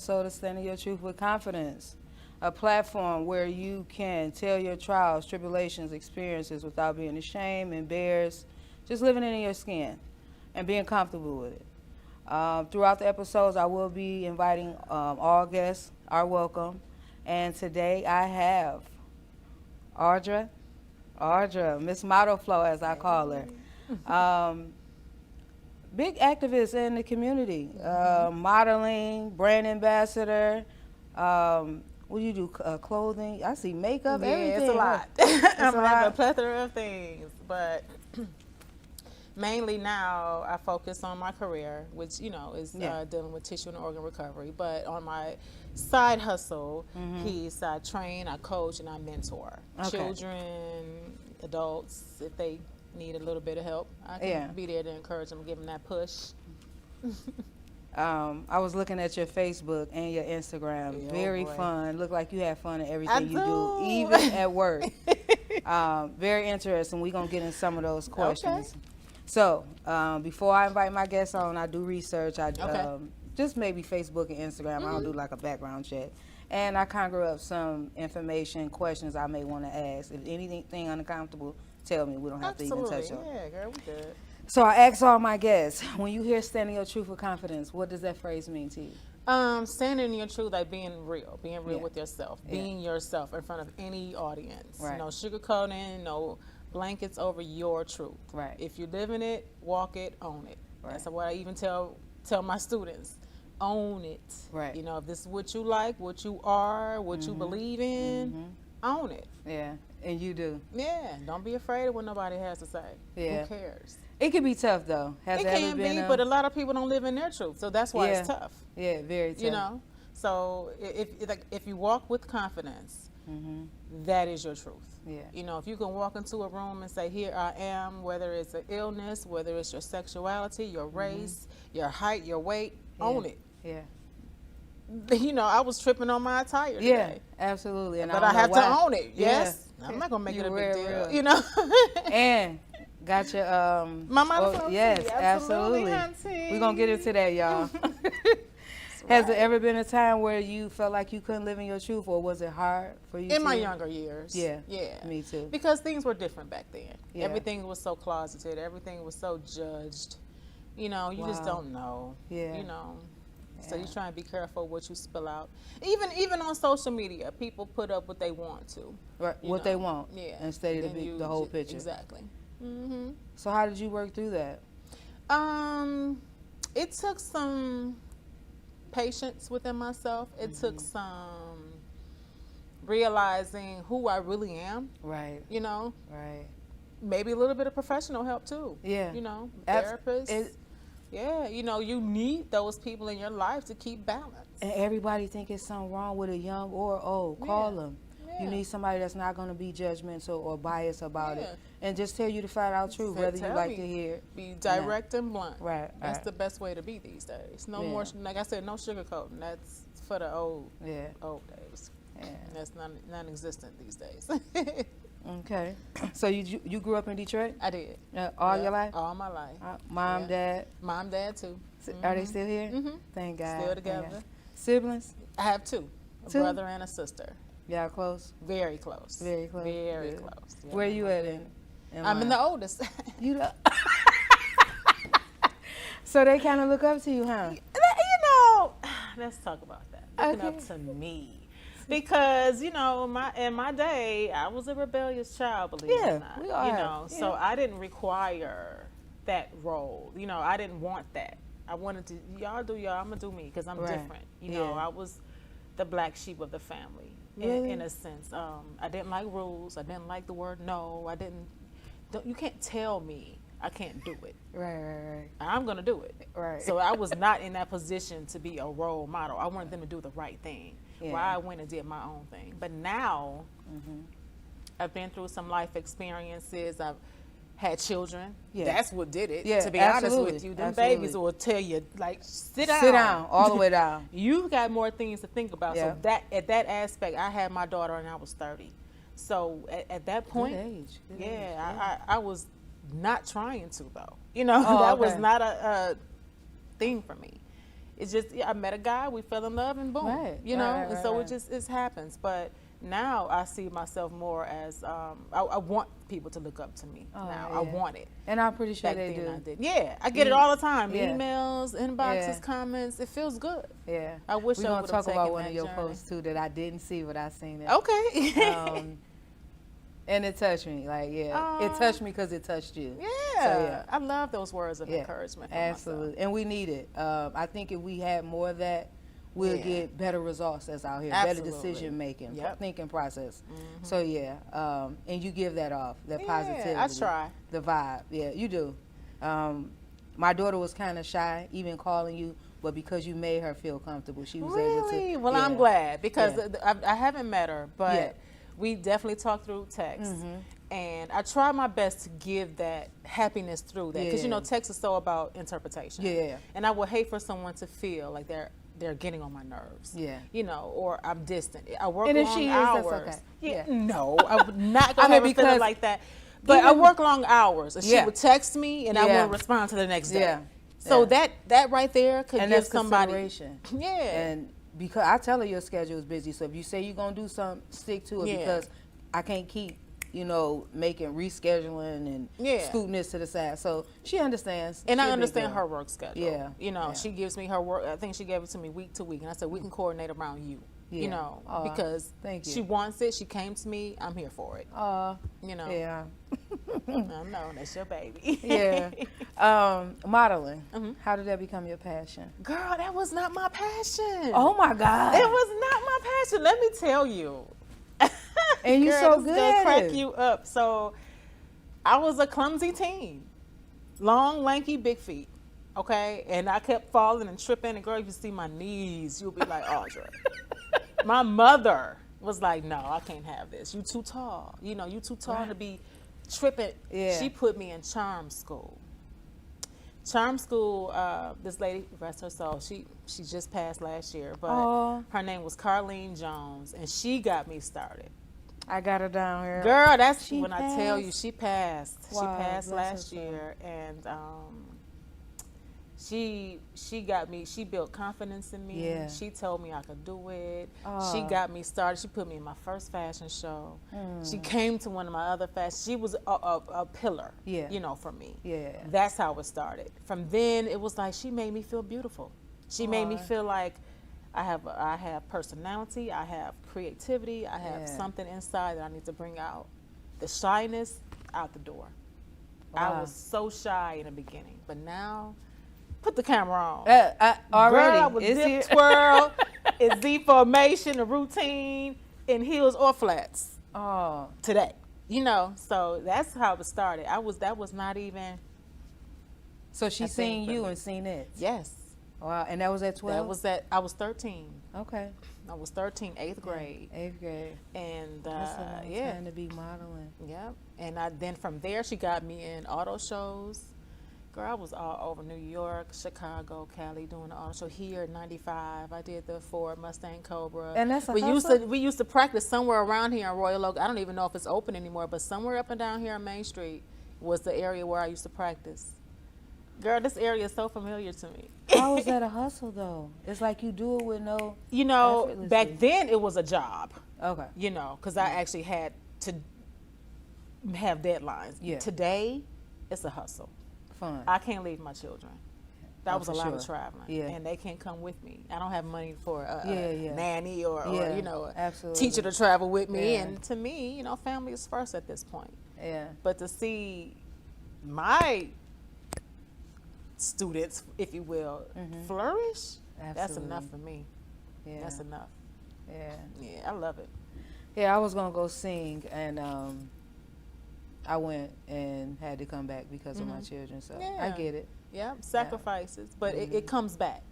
episode of Standing Your Truth with Confidence, a platform where you can tell your trials, tribulations, experiences without being ashamed, embarrassed, just living in your skin and being comfortable with it. Throughout the episodes, I will be inviting all guests are welcome. And today I have Audra, Miss Modelflow as I call her. Big activist in the community, modeling, brand ambassador. What do you do? Clothing? I see makeup, everything. It's a lot. I have a plethora of things, but mainly now I focus on my career, which, you know, is dealing with tissue and organ recovery. But on my side hustle piece, I train, I coach, and I mentor children, adults, if they need a little bit of help. I can be there to encourage them, give them that push. I was looking at your Facebook and your Instagram. Very fun. Look like you have fun in everything you do, even at work. Very interesting. We're going to get in some of those questions. Okay. So, before I invite my guests on, I do research. I just maybe Facebook and Instagram. I don't do like a background check. And I conjure up some information, questions I may want to ask. If anything uncomfortable, tell me. We don't have to even touch on it. Yeah, girl, we good. So I ask all my guests, when you hear Standing Your Truth with Confidence, what does that phrase mean to you? Standing in your truth, like being real with yourself, being yourself in front of any audience. Right. No sugarcoating, no blankets over your truth. Right. If you're living it, walk it, own it. Right. That's what I even tell my students. Own it. Right. You know, if this is what you like, what you are, what you believe in, own it. Yeah, and you do. Yeah, don't be afraid of what nobody has to say. Yeah. Who cares? It can be tough, though. It can be, but a lot of people don't live in their truth, so that's why it's tough. Yeah, very tough. You know, so if you walk with confidence, that is your truth. Yeah. You know, if you can walk into a room and say, "Here I am," whether it's an illness, whether it's your sexuality, your race, your height, your weight, own it. Yeah. You know, I was tripping on my attire today. Yeah, absolutely. And but I have to own it. Yes, I'm not gonna make it a big deal. Real. You know. And got your my Modelflow yes, absolutely. We're gonna get into that, y'all. Has there ever been a time where you felt like you couldn't live in your truth, or was it hard for you? In my younger years. Yeah. Yeah. Me too. Because things were different back then. Yeah. Everything was so closeted. Everything was so judged. You know, you just don't know. Yeah. You know. So you try and be careful what you spill out. Even on social media, people put up what they want to. Right. What they want. Yeah. Instead of the whole picture. Exactly. So how did you work through that? It took some patience within myself. It took some realizing who I really am. Right. You know. Right. Maybe a little bit of professional help too. Yeah. You know, therapists. Yeah, you know, you need those people in your life to keep balance. And everybody think it's something wrong with a young or old. Call them. Yeah. You need somebody that's not going to be judgmental or biased about it, and just tell you the flat out truth, whether you like to hear it. Be direct and blunt. Right. That's the best way to be these days. No more, like I said, no sugarcoating. That's for the old days. Yeah. That's non-existent these days. Okay. So you grew up in Detroit? I did. All your life? All my life. Mom, dad? Mom, dad too. Are they still here? Thank God. Still together. Siblings? I have two. A brother and a sister. Y'all close? Very close. Very close. Very close. Yeah. Where you at I'm in the oldest. You So they kind of look up to you, huh? You know, let's talk about that. Looking up to me. Because, you know, in my day, I was a rebellious child, believe it or not. We are. You know, so I didn't require that role. You know, I didn't want that. I wanted to, y'all do y'all, I'm going to do me because I'm different. You know, I was the black sheep of the family in a sense. I didn't like rules. I didn't like the word no. You can't tell me I can't do it. Right. I'm going to do it. Right. So I was not in that position to be a role model. I wanted them to do the right thing. Why I went and did my own thing. But now, I've been through some life experiences. I've had children. Yeah. That's what did it. To be honest with you, them babies will tell you, like, sit down, all the way down. You've got more things to think about. So at that aspect, I had my daughter and I was 30. So at that point, Good age. I was not trying to though. You know, that was not a thing for me. it's just, I met a guy, we fell in love, and boom, you know, and so it happens. But now I see myself more as I want people to look up to me now. I want it, and I'm pretty sure they do. I did. Yeah, I get it all the time. Emails, inboxes, comments. It feels good. Yeah, I wish we're I gonna talk about one of your journey. posts too that I didn't see, but I seen it. Okay. And it touched me. Like, it touched me because it touched you. Yeah. So, I love those words of encouragement. From absolutely, myself. and we need it. I think if we had more of that, we'll get better results that's out here, better decision making, thinking process. So and you give that off, that positivity. I try. The vibe, you do. My daughter was kind of shy, even calling you, but because you made her feel comfortable, she was able to. Well, I'm glad because I haven't met her, but we definitely talk through text. And I try my best to give that happiness through that because you know text is so about interpretation. And I would hate for someone to feel like they're getting on my nerves. You know, or I'm distant. I work long hours. That's okay. No, I would not go have a feeling like that. But I work long hours, and she would text me, and I wouldn't respond to the next day. So that right there could give somebody. And because I tell her your schedule is busy, so if you say you're gonna do something, stick to it because I can't keep, you know, making rescheduling and scooting this to the side. So she understands. And I understand her work schedule. You know, she gives me her work. I think she gave it to me week to week, and I said we can coordinate around you. You know, because she wants it. She came to me. I'm here for it. You know. I know that's your baby. Modeling. How did that become your passion? Girl, that was not my passion. Oh my God. It was not my passion. Let me tell you. And you're so good at it. Crack you up. So I was a clumsy teen, long, lanky, big feet. Okay, and I kept falling and tripping. And girl, if you see my knees, you'll be like, Audra. My mother was like, no, I can't have this. You too tall. You know, you too tall to be tripping. She put me in charm school. Charm school, this lady, rest her soul, she just passed last year, but her name was Carlene Jones, and she got me started. I got her down here. Girl, that's when I tell you, she passed. Wow, she passed last year, and she got me, she built confidence in me. She told me I could do it. She got me started. She put me in my first fashion show. She came to one of my other fashion. She was a pillar, you know, for me. That's how it started. From then, it was like she made me feel beautiful. She made me feel like I have personality, I have creativity, I have something inside that I need to bring out. The shyness, out the door. I was so shy in the beginning, but now, put the camera on. Already. Girl, with dip twirl, it's Z formation, a routine, in heels or flats. Today, you know. So that's how it started. That was not even. So she seen you and seen it. Yes. Wow, and that was at 12? That was I was 13. Okay. I was 13, 8th grade. 8th grade. And that's a long time to be modeling. Yep. And then from there, she got me in auto shows. Girl, I was all over New York, Chicago, Cali, doing the auto show. Here in '95, I did the Ford Mustang Cobra. And that's we used to practice somewhere around here in Royal Oak. I don't even know if it's open anymore, but somewhere up and down here on Main Street was the area where I used to practice. Girl, this area is so familiar to me. How is that a hustle, though? It's like you do it with no. You know, back then it was a job. Okay. You know, because I actually had to have deadlines. Today, it's a hustle. Fun. I can't leave my children. That was a lot of traveling. And they can't come with me. I don't have money for a nanny or you know, a teacher to travel with me. And to me, you know, family is first at this point. But to see my students, if you will, flourish, that's enough for me. That's enough. I love it. I was gonna go sing, and I went and had to come back because of my children. So I get it. Sacrifices, but it comes back.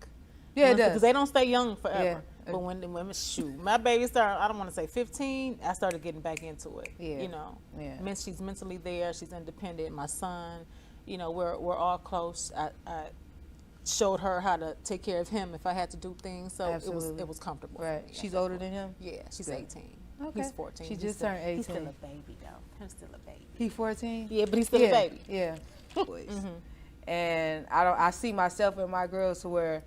It does, because they don't stay young forever. But when the women my baby started, I don't want to say 15, I started getting back into it. You know, she's mentally there, she's independent. My son, you know, we're all close. I showed her how to take care of him if I had to do things, so it was comfortable. Right. She's older than him? Yeah, she's 18. Okay. He's 14. She just turned 18. He's still a baby, though. He's still a baby. He 14? Yeah, but he's still a baby. Yeah. And I see myself and my girls to where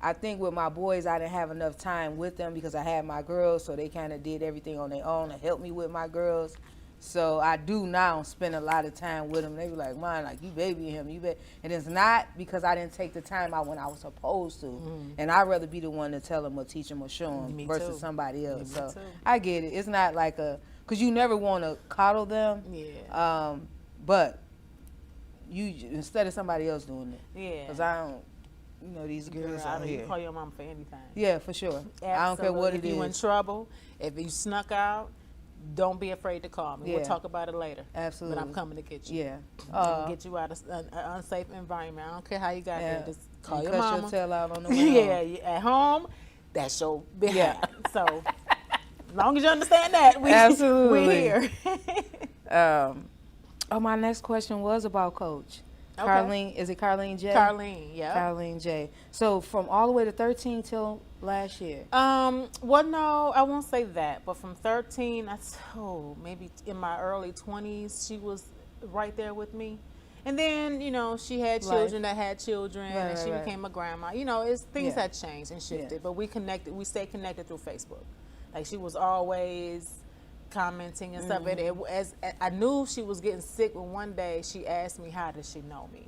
I think with my boys, I didn't have enough time with them because I had my girls, so they kind of did everything on their own to help me with my girls. So I do now spend a lot of time with them. They be like, "Mom, like you baby him, and it's not because I didn't take the time out when I was supposed to. And I'd rather be the one to tell them or teach them or show them versus somebody else. So I get it. It's not like because you never want to coddle them. Yeah. But you instead of somebody else doing it. Yeah. Because I don't. These girls out here. You call your mom for anything. Yeah, for sure. Absolutely. I don't care what it is. If you in trouble, if you snuck out, don't be afraid to call me. Yeah. We'll talk about it later. Absolutely. But I'm coming to get you. Yeah. Get you out of an unsafe environment. I don't care how you got there. Just call your cut mama. Your tail out on the way home. At home, that's your behind. Yeah. So, as long as you understand that, we're here. My next question was about Coach. Okay. Carlene, is it Carlene J? Carlene, yeah. Carlene J. So from all the way to 13 till last year? Well, no, I won't say that. But from 13, maybe in my early 20s, she was right there with me. And then, she had children that had children, and she became a grandma. Things had changed and shifted. But we stayed connected through Facebook. Like, she was always commenting and stuff. As I knew she was getting sick, when one day she asked me, how does she know me?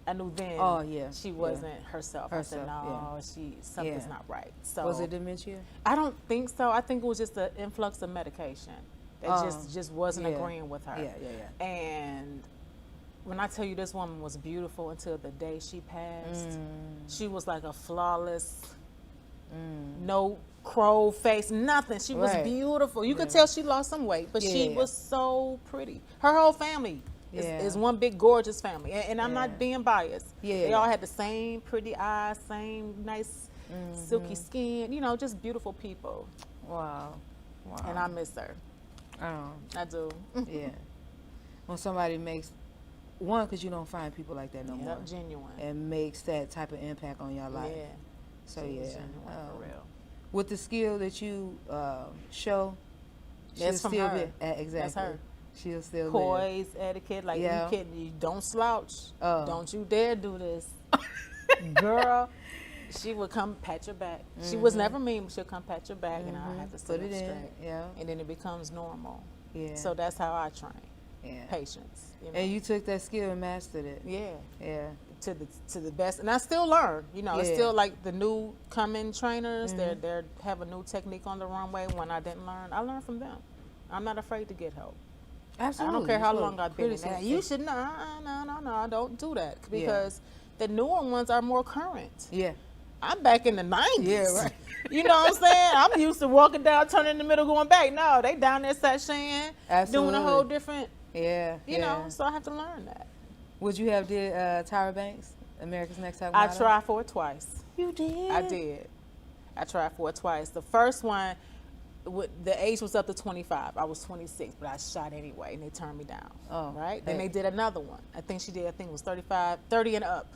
I knew then she wasn't herself. I said, no, something's not right. So was it dementia? I don't think so. I think it was just an influx of medication that just wasn't agreeing with her. Yeah. And when I tell you, this woman was beautiful until the day she passed. She was like a flawless, no crow face, nothing. She was beautiful. You could tell she lost some weight, but she was so pretty. Her whole family is one big gorgeous family, and I'm not being biased. They all had the same pretty eyes, same nice silky skin, just beautiful people. Wow. And I miss her. I do. Yeah. When somebody makes because you don't find people like that no more. Genuine. And makes that type of impact on your life. Yeah. So genuine, for real. With the skill that you show, that's from her. Exactly. That's her. She'll still Poise, etiquette, like you don't slouch. Don't you dare do this. Girl, she would come pat your back. She was never mean, but she'll come pat your back, and I have to sit up straight. Yeah. And then it becomes normal. Yeah. So that's how I train. Yeah. Patience. And you took that skill and mastered it. Yeah. Yeah. To the best, and I still learn. It's still like the new coming trainers. They have a new technique on the runway. When I didn't learn, I learned from them. I'm not afraid to get help. Absolutely. I don't care how long I've been in that. You should no, don't do that because the newer ones are more current. Yeah. I'm back in the 90s. Yeah, right. You know what I'm saying? I'm used to walking down, turning in the middle, going back. No, they down there sashaying, doing a whole different. Yeah. You know, so I have to learn that. Would you have did Tyra Banks, America's Next Top Model? I tried for it twice. You did? I did. I tried for it twice. The first one, the age was up to 25. I was 26, but I shot anyway, and they turned me down. Oh, right? Then they did another one. I think it was 30 and up.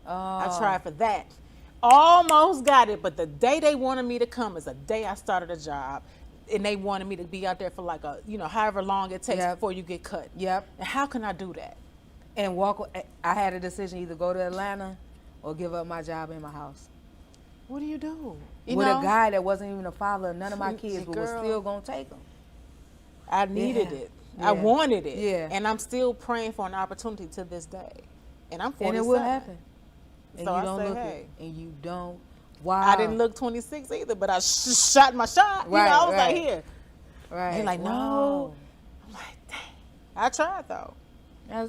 Oh. I tried for that. Almost got it, but the day they wanted me to come is the day I started a job. And they wanted me to be out there for like however long it takes before you get cut. Yep. And how can I do that? And I had a decision, either go to Atlanta or give up my job in my house. What do you do? With a guy that wasn't even a father of none of my kids, but was still going to take them. I needed it. I wanted it. Yeah. And I'm still praying for an opportunity to this day. And I'm 47. And it will happen. And so you don't look hey. it. And you don't. Wow. I didn't look 26 either, but I shot my shot. Right, I was like, here. Right. They're like, no. I'm like, dang. I tried, though.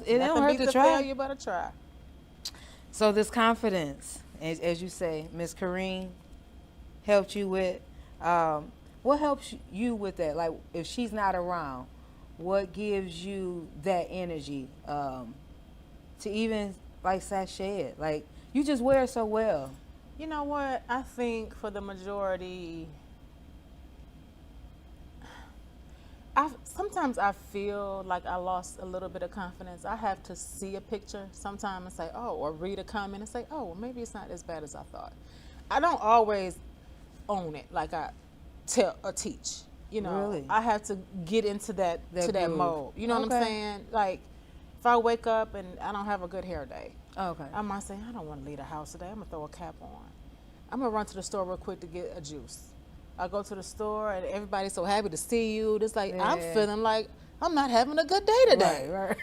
It don't hurt to try. You better try. So this confidence, as you say, Miss Kareen helped you with. What helps you with that? Like, if she's not around, what gives you that energy to even like sashay it? Like, you just wear it so well. You know what? I think for the majority, sometimes I feel like I lost a little bit of confidence. I have to see a picture sometime and say, oh, or read a comment and say, oh, well, maybe it's not as bad as I thought. I don't always own it like I tell or teach. Really? I have to get into that mode. You know what I'm saying? Like, if I wake up and I don't have a good hair day, I might say, I don't want to leave the house today. I'm going to throw a cap on. I'm gonna run to the store real quick to get a juice. I go to the store and everybody's so happy to see you. It's like, I'm feeling like I'm not having a good day today. Right.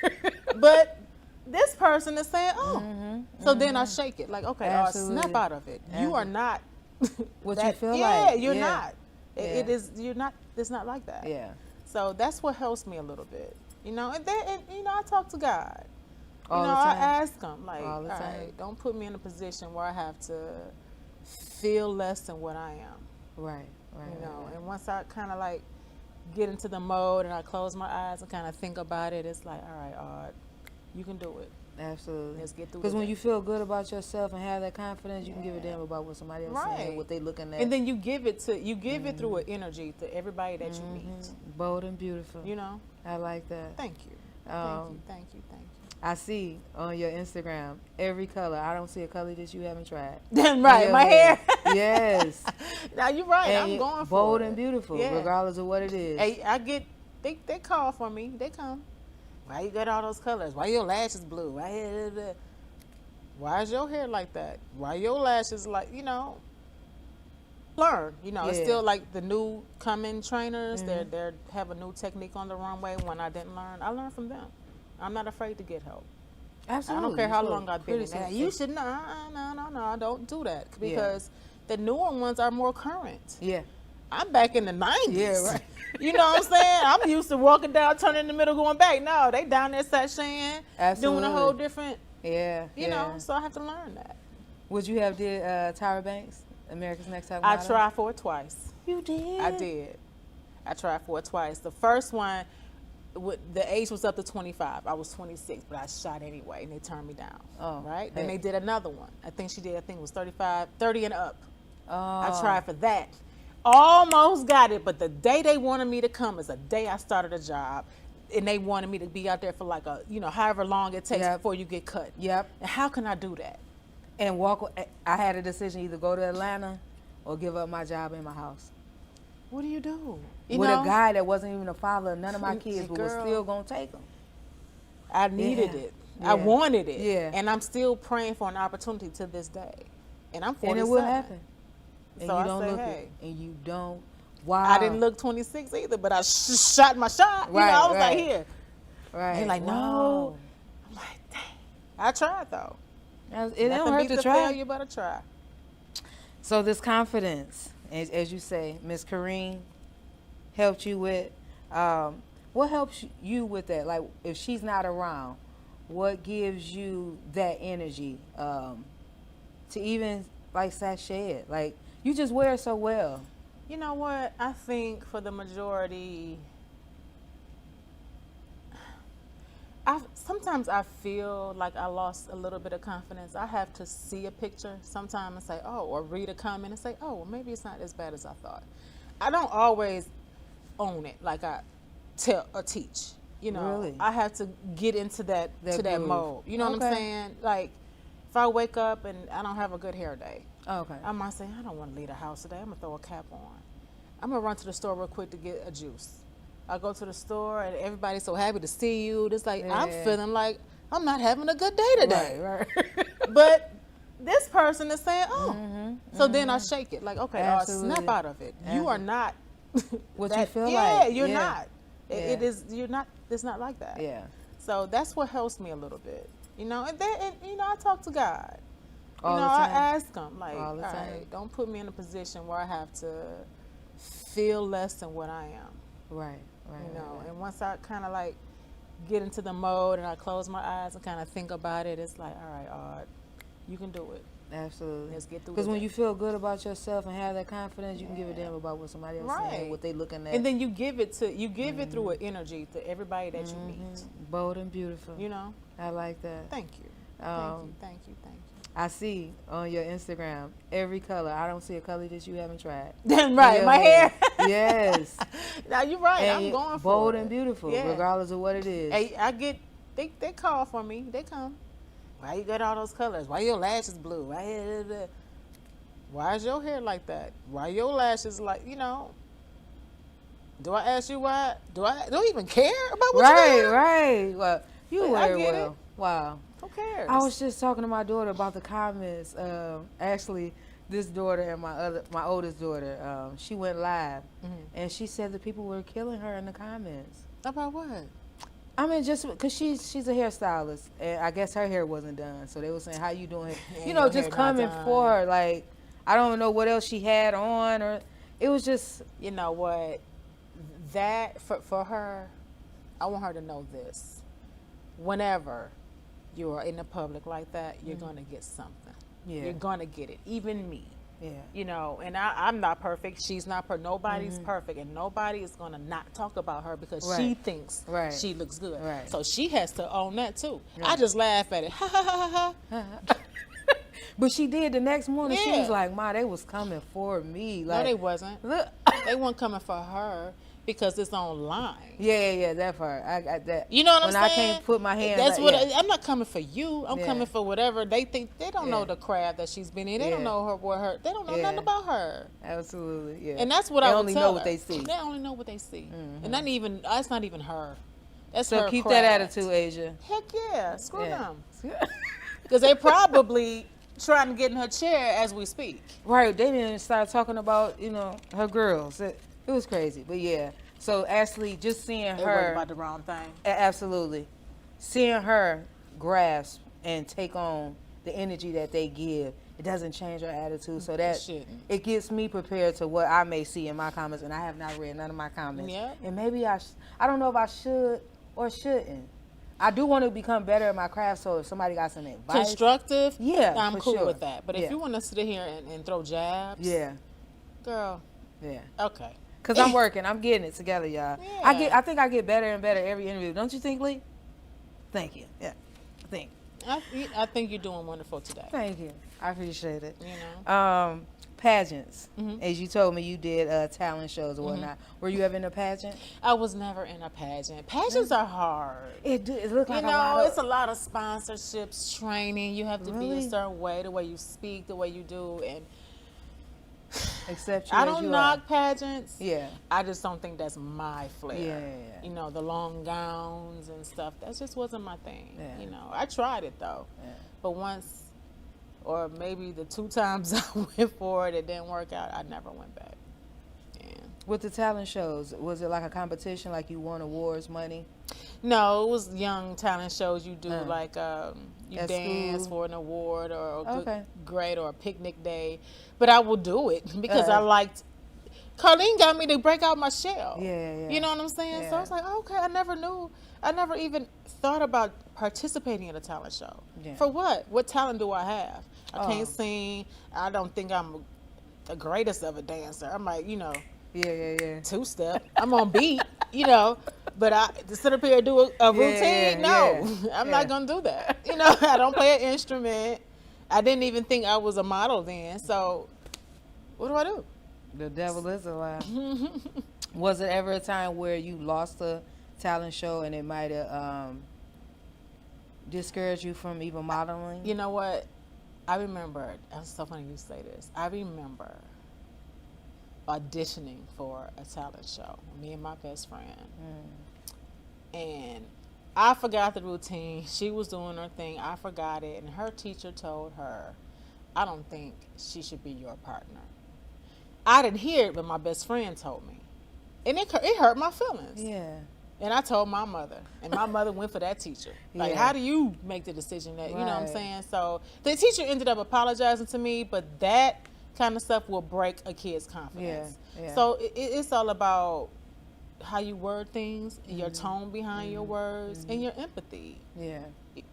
But this person is saying, oh. So then I shake it. Like, okay, snap out of it. You are not what you feel like. Yeah, you're not. It is, you're not, it's not like that. Yeah. So that's what helps me a little bit. You know, and then, you know, I talk to God. All you know, the time. I ask him, like, all right, don't put me in a position where I have to feel less than what I am. Right. You know, and once I kind of like get into the mode and I close my eyes and kind of think about it, it's like, all right, Aud, you can do it. Absolutely. Let's get through. Because when you feel good about yourself and have that confidence, you can give a damn about what somebody else saying, what they looking at. And then you give it it through an energy to everybody that you meet. Bold and beautiful. You know. I like that. Thank you. Thank you. I see on your Instagram every color. I don't see a color that you haven't tried. Right, my hair. Yes. Now you're right. And I'm going for bold it. and beautiful, Yeah. regardless of what it is. Hey, I get they call for me. They come. Why you got all those colors? Why your lashes blue? Why is your hair like that? Why your lashes like, you know? Learn, you know, it's still like the new coming trainers. They have a new technique on the runway. When I didn't learn, I learned from them. I'm not afraid to get help. Absolutely. I don't care how long I've been in that. You should no, don't do that because the newer ones are more current. Yeah. I'm back in the 90s. Yeah, right. You know what I'm saying? I'm used to walking down, turning in the middle, going back. No, they down there sashaying, doing a whole different. You know, so I have to learn that. Would you have did Tyra Banks, America's Next Top I Model? tried for it twice. You did? I did. I tried for it twice. The first one, the age was up to 25. I was 26, but I shot anyway, and they turned me down. Oh, right? Then they did another one. I think it was 30 and up. Oh. I tried for that. Almost got it, but the day they wanted me to come is the day I started a job, and they wanted me to be out there for like however long it takes before you get cut. Yep. And how can I do that? And I had a decision, either go to Atlanta or give up my job in my house. What do you do? With a guy that wasn't even a father of none of my kids, but was still going to take them. I needed it. Yeah. I wanted it. Yeah. And I'm still praying for an opportunity to this day. And I'm 47. And it will happen. And so you don't say, look hey. it. And you don't. Wow. I didn't look 26 either, but I shot my shot. Right, you know, I was like, here. Right. They're like, no. I'm like, dang. I tried, though. It don't hurt to try. Failure, but I try. So this confidence, as you say, Miss Kareen helped you with. What helps you with that? Like, if she's not around, what gives you that energy to even like sashay it? Like, you just wear it so well. You know what? I think for the majority, sometimes I feel like I lost a little bit of confidence. I have to see a picture sometime and say, oh, or read a comment and say, oh, well, maybe it's not as bad as I thought. I don't always own it like I tell or teach. You know, really? I have to get into that mode. You know what I'm saying? Like, if I wake up and I don't have a good hair day, I might say, I don't want to leave the house today. I'm going to throw a cap on. I'm going to run to the store real quick to get a juice. I go to the store and everybody's so happy to see you. It's like, I'm feeling like I'm not having a good day today. Right. But this person is saying, oh. So then I shake it. Like, okay, snap out of it. You are not. What you feel like. Yeah, you're not. It is, you're not, it's not like that. Yeah. So that's what helps me a little bit. You know, and then, you know, I talk to God. All the I time. ask him, like, all the time. Right, don't put me in a position where I have to feel less than what I am. Right. You know, and once I kind of like get into the mode and I close my eyes and kind of think about it, it's like, all right, Aud, you can do it. Absolutely. Let's get through. Because when you feel good about yourself and have that confidence, you can give a damn about what somebody else saying, what they looking at. And then you give it it through an energy to everybody that you meet. Bold and beautiful. You know. I like that. Thank you. Thank you. I see on your Instagram every color. I don't see a color that you haven't tried. Right, my hair. Yes. Now you're right. And I'm going for bold it. And beautiful, regardless of what it is. Hey, I get they call for me. They come. Why you got all those colors? Why your lashes blue? Why is your hair like that? Why your lashes like, you know? Do I ask you why? Do I even care about what you got? Right. Well, you wear it well. Wow. Who cares? I was just talking to my daughter about the comments. Actually, this daughter and my oldest daughter, she went live, and she said that people were killing her in the comments. About what? I mean, just because she's a hairstylist, and I guess her hair wasn't done, so they were saying, "How you doing?" You know, just coming for her. Like, I don't know what else she had on, or it was just. You know what? That for her, I want her to know this. Whenever you are in the public like that, you're gonna get something. Yeah. You're gonna get it. Even me. Yeah. You know, and I'm not perfect. She's not perfect. Nobody's perfect, and nobody is gonna not talk about her because she thinks she looks good. Right. So she has to own that too. Right. I just laugh at it. Ha ha ha ha ha. But she did the next morning. She was like, "Ma, they was coming for me." Like, no, they wasn't. They weren't coming for her. Because it's online. Yeah, that part. I got that. You know what I'm saying? When I can't put my hands. That's what I'm not coming for you. I'm coming for whatever they think. They don't know the crowd that she's been in. They don't know her. They don't know nothing about her. Absolutely, yeah. And that's what I would tell her. They only know what they see. They only know what they see, and that's not even her. That's so her. Keep crowd. That attitude, Asia. Heck yeah, screw them. Because they probably trying to get in her chair as we speak. Right. They didn't start talking about her girls. It was crazy, but yeah. So Ashley, just seeing her. It wasn't about the wrong thing. Absolutely, seeing her grasp and take on the energy that they give, it doesn't change her attitude. So that it gets me prepared to what I may see in my comments, and I have not read none of my comments. Yeah. And maybe I don't know if I should or shouldn't. I do want to become better at my craft, so if somebody got some advice. Constructive? Yeah, I'm cool with that. But if you want to sit here and throw jabs. Yeah. Girl. Yeah. Okay. Because I'm working. I'm getting it together, y'all. Yeah. I think I get better and better every interview. Don't you think, Lee? Thank you. Yeah. I think you're doing wonderful today. Thank you. I appreciate it. Pageants. As you told me, you did talent shows or whatnot. Were you ever in a pageant? I was never in a pageant. Pageants are hard. It looks like it's a lot of sponsorships, training. You have to be a certain way, the way you speak, the way you do, and except you. I don't knock pageants. Yeah. I just don't think that's my flair. Yeah. You know, the long gowns and stuff. That just wasn't my thing. Yeah. You know, I tried it though, but once. Or maybe the 2 times I went for it, it didn't work out. I never went back. Yeah. With the talent shows, was it like a competition, like you won awards, money? No, it was young talent shows. You do like you dance for an award or a good grade or a picnic day. But I will do it because I liked. Carlene got me to break out my shell. Yeah. You know what I'm saying? Yeah. So I was like, okay, I never knew. I never even thought about participating in a talent show. Yeah. For what? What talent do I have? I can't sing. I don't think I'm the greatest of a dancer. I'm like, Yeah. 2-step. I'm on beat, but to sit up here and do a routine, I'm not going to do that. I don't play an instrument. I didn't even think I was a model then. So what do I do? The devil is alive. Was it ever a time where you lost a talent show and it might have discouraged you from even modeling? You know what? I remember, it's so funny you say this. I remember auditioning for a talent show, me and my best friend. And I forgot the routine. She was doing her thing. I forgot it. And her teacher told her, I don't think she should be your partner. I didn't hear it, but my best friend told me. And it hurt my feelings. Yeah. And I told my mother, and my mother went for that teacher. Like, how do you make the decision that, you know what I'm saying? So the teacher ended up apologizing to me, but that kind of stuff will break a kid's confidence. Yeah. So it's all about how you word things, and your tone behind your words, and your empathy. Yeah.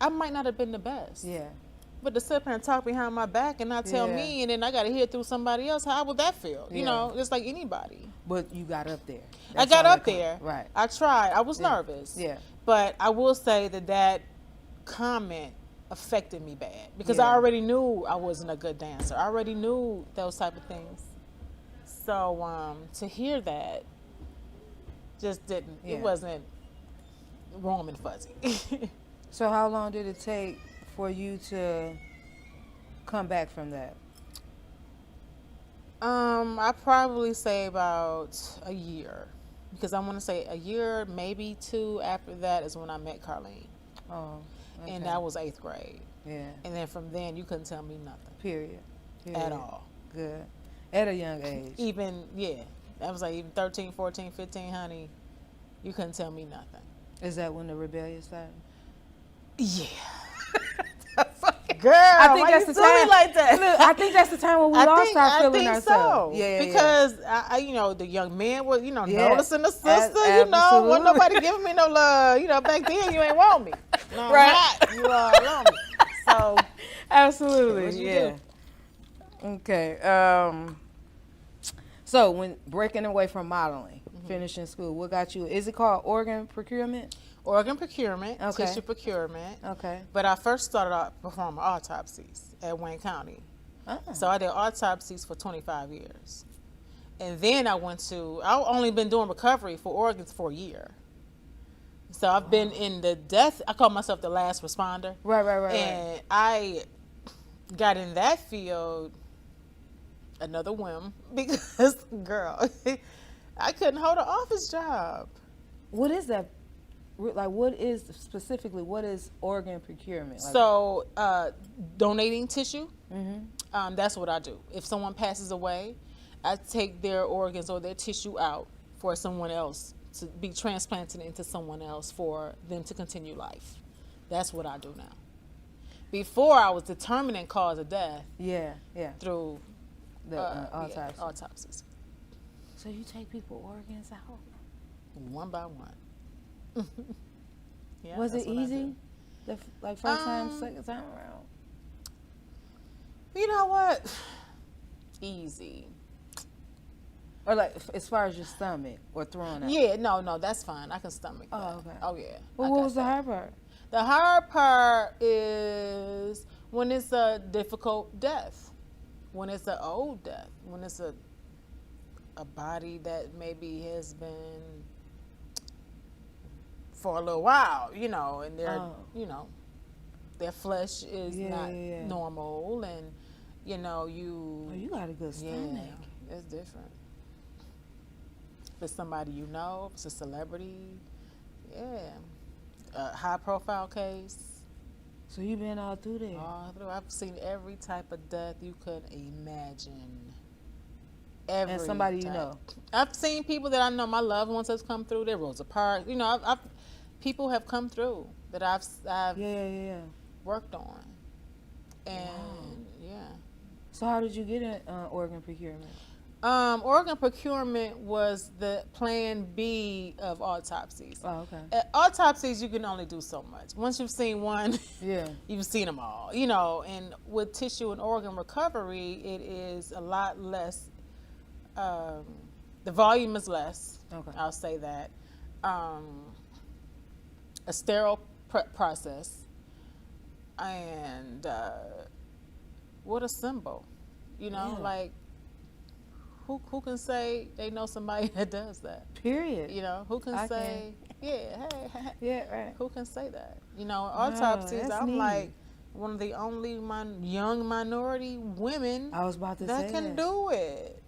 I might not have been the best. Yeah. But to sit there and talk behind my back and not tell me, and then I got to hear it through somebody else, how would that feel? You know, just like anybody. But you got up there. I got up there. Right. I tried. I was nervous. Yeah. But I will say that comment affected me bad because I already knew I wasn't a good dancer. I already knew those type of things. So to hear that just didn't, it wasn't warm and fuzzy. So how long did it take for you to come back from that? I probably say about a year, because I want to say a year, maybe 2 after that is when I met Carlene. Oh, okay. And that was 8th grade. Yeah. And then from then, you couldn't tell me nothing. Period. At all. good. At a young age. Even, yeah. That was like even 13, 14, 15, honey. You couldn't tell me nothing. Is that when the rebellion started? Yeah. Girl, I think that's the time. Like that? Look, I think that's the time when we all start feeling ourselves. So. Yeah, because I, you know, the young man was, you know, noticing the sister. You know, wasn't nobody giving me no love. You know, back then you ain't want me. No, right? Not. You all want me. So, absolutely, yeah. Okay. So when breaking away from modeling, finishing school, what got you? Is it called organ procurement? Organ procurement, tissue procurement. Okay. But I first started out performing autopsies at Wayne County. So I did autopsies for 25 years. And then I've only been doing recovery for organs for a year. So I've been in the death, I call myself the last responder. Right. And I got in that field, another whim, because, girl, I couldn't hold an office job. What is that? Like, what is organ procurement? Like, so, donating tissue, that's what I do. If someone passes away, I take their organs or their tissue out for someone else to be transplanted into someone else for them to continue life. That's what I do now. Before, I was determining cause of death. Yeah. Through the autopsy. Autopsies. So you take people's organs out? One by one. Yeah, was it easy? Like first time, second time around? You know what? Easy. Or like as far as your stomach or throwing out? Yeah, no, that's fine. I can stomach that. Oh, okay. Oh, yeah. Well, what was the hard part? The hard part is when it's a difficult death, when it's an old death, when it's a body that maybe has been for a little while, you know, and they're, you know, their flesh is not normal, and, you know, you got a good stomach. Yeah, it's different. If it's somebody you know, if it's a celebrity, a high-profile case. So you've been all through there? All through. I've seen every type of death you could imagine. And somebody you know? I've seen people that I know, my loved ones has come through there, Rosa Parks. You know, people have come through that I've worked on. And, So how did you get in organ procurement? Organ procurement was the plan B of autopsies. Oh, okay. At autopsies, you can only do so much. Once you've seen one, you've seen them all. You know, and with tissue and organ recovery, it is a lot less. The volume is less. Okay. I'll say that. A sterile process, and what a symbol. You know, like. Who can say they know somebody that does that? Period. You know, who can say, hey. Yeah, right. Who can say that? You know, autopsies, I'm neat. Like one of the only young minority women I was about to that say can do it.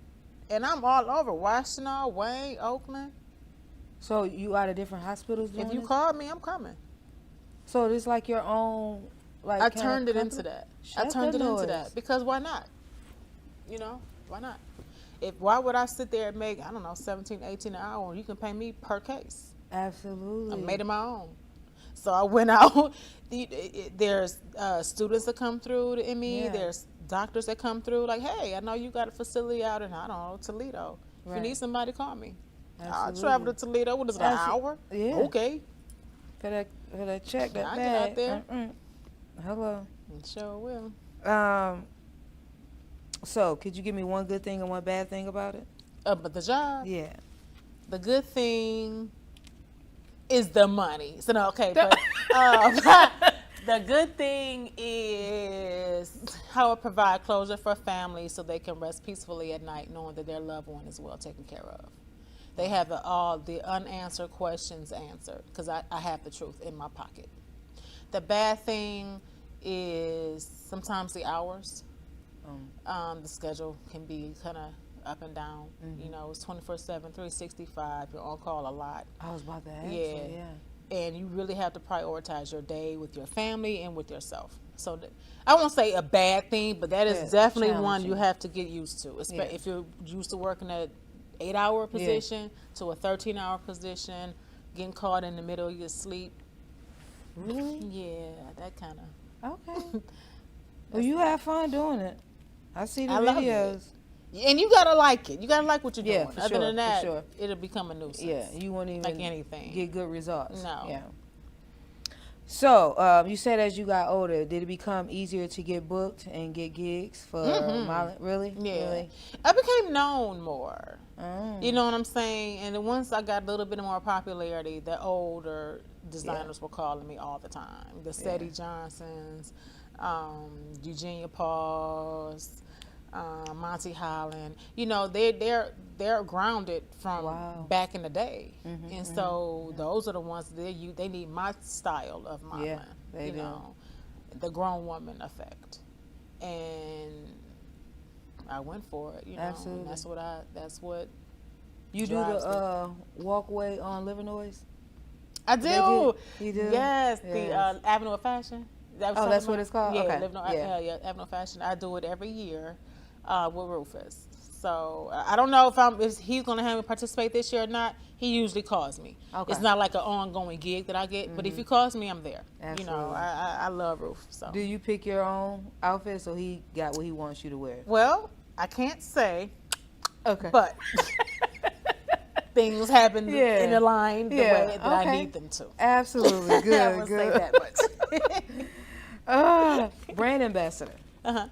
And I'm all over Washtenaw, Wayne, Oakland. So you out of different hospitals doing If you this? call me, I'm coming. So it's like your own, like I turned it into that. Into that because why not? You know, why not? Why would I sit there and make, I don't know, $17, $18 an hour when you can pay me per case? Absolutely. I made it my own. So I went out. There's students that come through to ME. Yeah. There's doctors that come through like, hey, I know you got a facility out in, I don't know, Toledo. If you need somebody, call me. Absolutely. I'll travel to Toledo. What is it, an hour? Yeah. Okay. For that check, that I bag. get out there. Hello. Sure will. So, could you give me one good thing and one bad thing about it? But the job? Yeah. The good thing is the money. So, no, okay. But the good thing is how it provides closure for families so they can rest peacefully at night knowing that their loved one is well taken care of. They have all the unanswered questions answered because I have the truth in my pocket. The bad thing is sometimes the hours. The schedule can be kind of up and down. Mm-hmm. You know, it's 24/7, 365. You're on call a lot. I was about to ask. Yeah. And you really have to prioritize your day with your family and with yourself. So I won't say a bad thing, but that is definitely one you challenging. have to get used to. If you're used to working at 8-hour position to a 13-hour position, getting caught in the middle of your sleep. Really? Yeah, that kind of. Okay. Well, you have fun doing it. I see the I love videos. And you gotta like it. You gotta like what you're doing. For Other sure, than that, for sure. it'll become a nuisance. Yeah, you won't even like anything get good results. No. Yeah. So, you said as you got older, did it become easier to get booked and get gigs for modeling? Really? Yeah. Really? I became known more. Oh. You know what I'm saying? And then once I got a little bit more popularity, the older designers were calling me all the time. The Sadie Johnsons, Eugenia Pauls, Monty Holland. You know, they're grounded from back in the day, and so those are the ones they need my style of modeling. Yeah, they do. Know, the grown woman effect, and I went for it. You know, Absolutely. and that's what. You do the walkway on Livernois? I do. You do? Yes, the Avenue of Fashion. That's what it's called? Yeah, Okay. Avenue of Fashion. I do it every year with Rufus. So I don't know if he's going to have me participate this year or not. He usually calls me. Okay. It's not like an ongoing gig that I get, but if he calls me, I'm there. Absolutely. You know, I love Ruf. So. Do you pick your own outfit so he got what he wants you to wear? Well, I can't say. Okay. But things happen in the line the way that I need them to. Absolutely. Good. I will say that much. Brand ambassador. Uh-huh.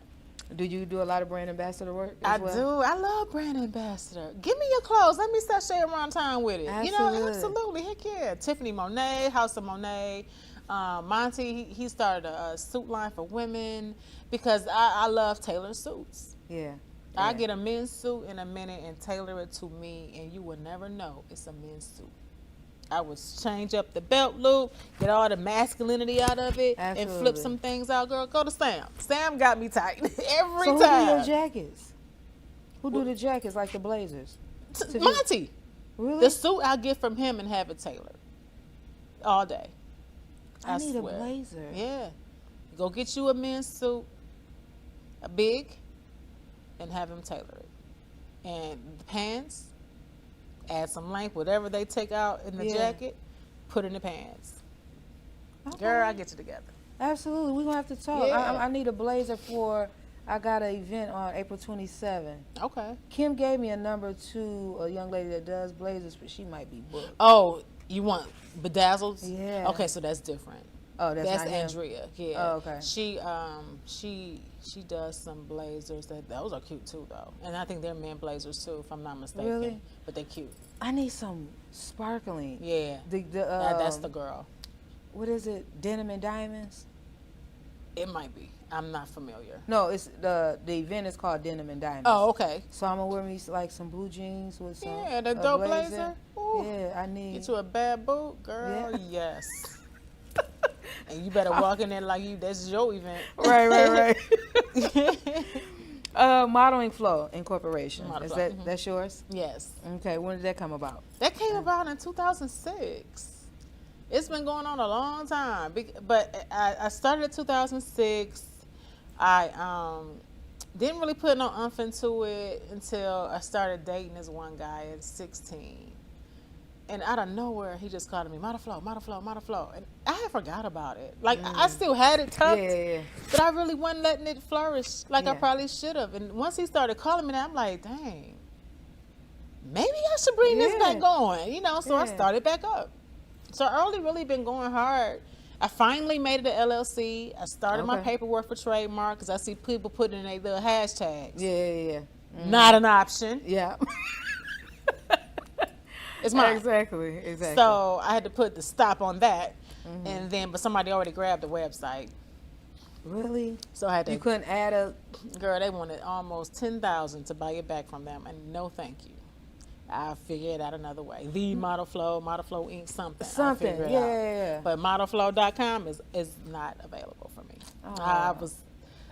Do you do a lot of brand ambassador work I do. I love brand ambassador. Give me your clothes. Let me sashay around town with it. Absolutely. You know, absolutely. Heck yeah. Tiffany Monet, House of Monet. Monty, he started a suit line for women because I love tailored suits. Yeah. I get a men's suit in a minute and tailor it to me, and you will never know it's a men's suit. I would change up the belt loop, get all the masculinity out of it, and flip some things out. Girl, go to Sam. Sam got me tight every time. Who do your jackets? Who do the jackets, like the blazers? Monty. Really? The suit I get from him and have it tailored all day. I need swear. A blazer. Yeah. Go get you a men's suit, a big, and have him tailor it. And the pants, add some length, whatever they take out in the jacket, put in the pants. Okay. Girl, I get you together. Absolutely. We're going to have to talk. Yeah. I need a blazer I got an event on April 27th. Okay. Kim gave me a number to a young lady that does blazers, but she might be booked. Oh, you want bedazzled? Yeah. Okay, so that's different. Oh, that's not Andrea. Yeah. Oh, okay. She does some blazers those are cute too though, and I think they're men blazers too, if I'm not mistaken. Really? But they're cute. I need some sparkling. Yeah. That's the girl. What is it? Denim and diamonds? It might be. I'm not familiar. No, it's the event is called Denim and Diamonds. Oh, okay. So I'm gonna wear me like some blue jeans with some. Yeah, the dope blazer. Ooh. Yeah, I need. Get you a bad boot, girl. Yeah. Yes. And you better walk in there like that's your event. Right. Modeling Flow Incorporation. Is that that's yours? Yes. Okay. When did that come about? That came about in 2006. It's been going on a long time, but I started in 2006. I didn't really put no umph into it until I started dating this one guy at 16. And out of nowhere, he just called me, Model Flow. And I had forgot about it. Like, I still had it tucked, but I really wasn't letting it flourish like I probably should have. And once he started calling me that, I'm like, dang, maybe I should bring this back going, you know? So I started back up. So I only really been going hard. I finally made it to LLC. I started my paperwork for trademark because I see people putting in their little hashtags. Yeah. Not an option. Yeah. It's mine. Exactly. So I had to put the stop on that, and then but somebody already grabbed the website. Really? So I had to. You couldn't add a. Girl, they wanted almost $10,000 to buy it back from them, and no, thank you. I figure it out another way. The Model Flow Inc. Something. Yeah. But modelflow.com is not available for me. Oh.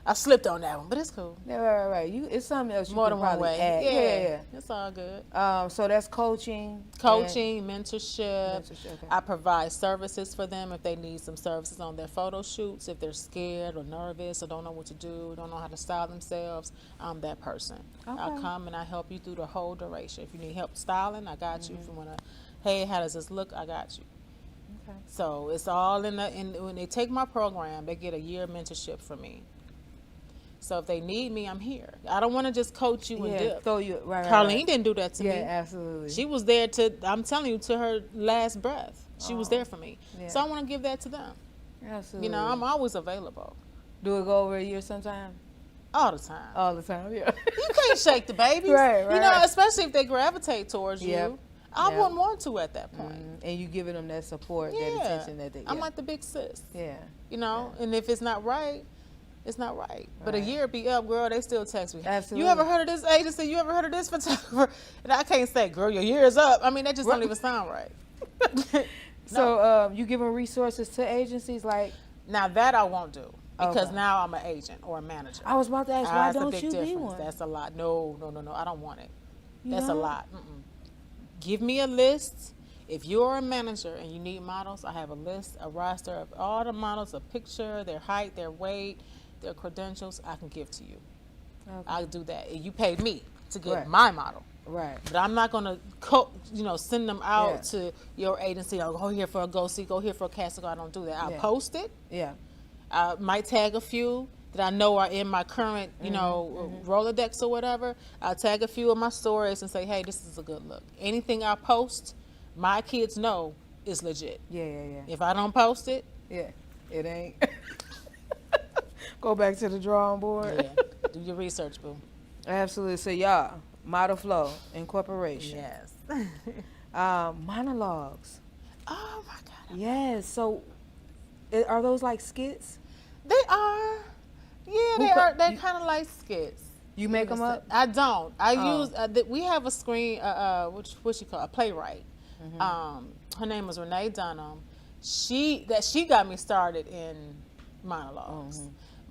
I slipped on that one, but it's cool. Yeah, right. It's something else you More can than one probably way. add. Yeah. It's all good. So that's coaching. Mentorship. Okay. I provide services for them if they need some services on their photo shoots, if they're scared or nervous or don't know what to do, don't know how to style themselves. I'm that person. Okay. I come and I help you through the whole duration. If you need help styling, I got you. If you want to, hey, how does this look? I got you. Okay. So it's all when they take my program, they get a year mentorship from me. So if they need me, I'm here. I don't want to just coach you and dip. Throw you right. Carlene didn't do that to me. Yeah, absolutely. She was there I'm telling you, to her last breath. She was there for me. Yeah. So I want to give that to them. Absolutely. You know, I'm always available. Do it go over a year sometime? All the time. All the time, yeah. You can't shake the babies. Right. You know, especially if they gravitate towards Yep. you. I wouldn't want to at that point. And you giving them that support, that attention that they get. I'm like the big sis. Yeah. You know, and if it's not right, it's not right. But a year be up, girl, they still text me. Absolutely. You ever heard of this agency? You ever heard of this photographer? And I can't say, girl, your year is up. I mean, that just don't even sound right. So you giving resources to agencies like? Now that I won't do. Because now I'm an agent or a manager. I was about to ask, why don't you difference. be one? That's a lot. No. I don't want it. That's a don't? lot. Give me a list. If you're a manager and you need models, I have a list, a roster of all the models, a picture, their height, their weight, their credentials, I can give to you. Okay. I'll do that. And you pay me to get Right. my model. Right. But I'm not going to send them out to your agency. I'll go here for a go-see, go here for a casting. I don't do that. I'll post it. Yeah. I might tag a few that I know are in my current, Rolodex or whatever. I'll tag a few of my stories and say, hey, this is a good look. Anything I post, my kids know is legit. Yeah. If I don't post it, it ain't. Go back to the drawing board. do your research, boo. Absolutely. So y'all, Modelflow Incorporation. Yes. Monologues. Oh my God. Yes. So are those like skits? They are. Yeah, they are. They're kind of like skits. You make them up? I don't. I use. We have a screen. What she call a playwright. Her name was Renee Dunham. She got me started in monologues.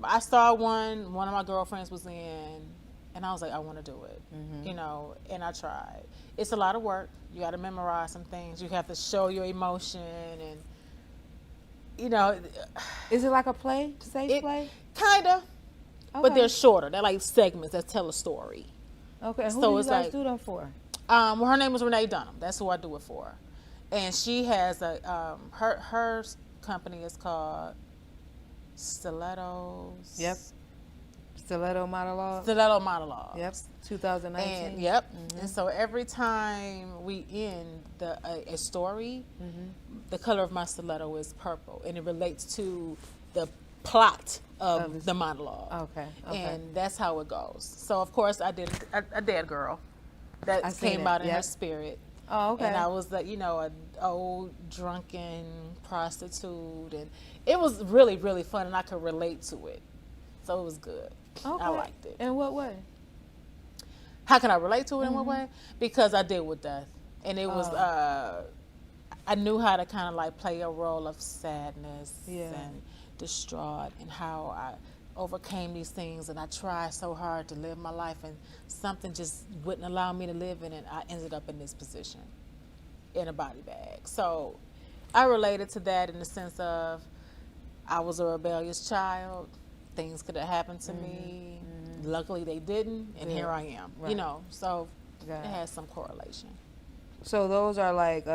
I saw one of my girlfriends was in, and I was like, I want to do it. And I tried. It's a lot of work. You got to memorize some things. You have to show your emotion and. Is it like a play, stage play? Kinda, but they're shorter. They're like segments that tell a story. Okay, who So do you it's guys like- do them for? Well, her name was Renee Dunham. That's who I do it for, and she has her company is called Stilettos. Yep. Stiletto Monologue. Stiletto Monologues. Yep. 2019. And and so every time we end a story, the color of my stiletto is purple, and it relates to the plot of the monologue. Okay. And that's how it goes. So of course I did a dead girl that came out in her spirit. Oh, okay. And I was an old drunken prostitute, and it was really, really fun, and I could relate to it. So it was good. Okay. I liked it. In what way? How can I relate to it in what way? Because I deal with death. And it was, I knew how to kind of like play a role of sadness and distraught, and how I overcame these things, and I tried so hard to live my life, and something just wouldn't allow me to live in it. I ended up in this position in a body bag. So I related to that in the sense of I was a rebellious child. Things could have happened to me. Luckily they didn't, and here I am. Right. So it has some correlation. So those are like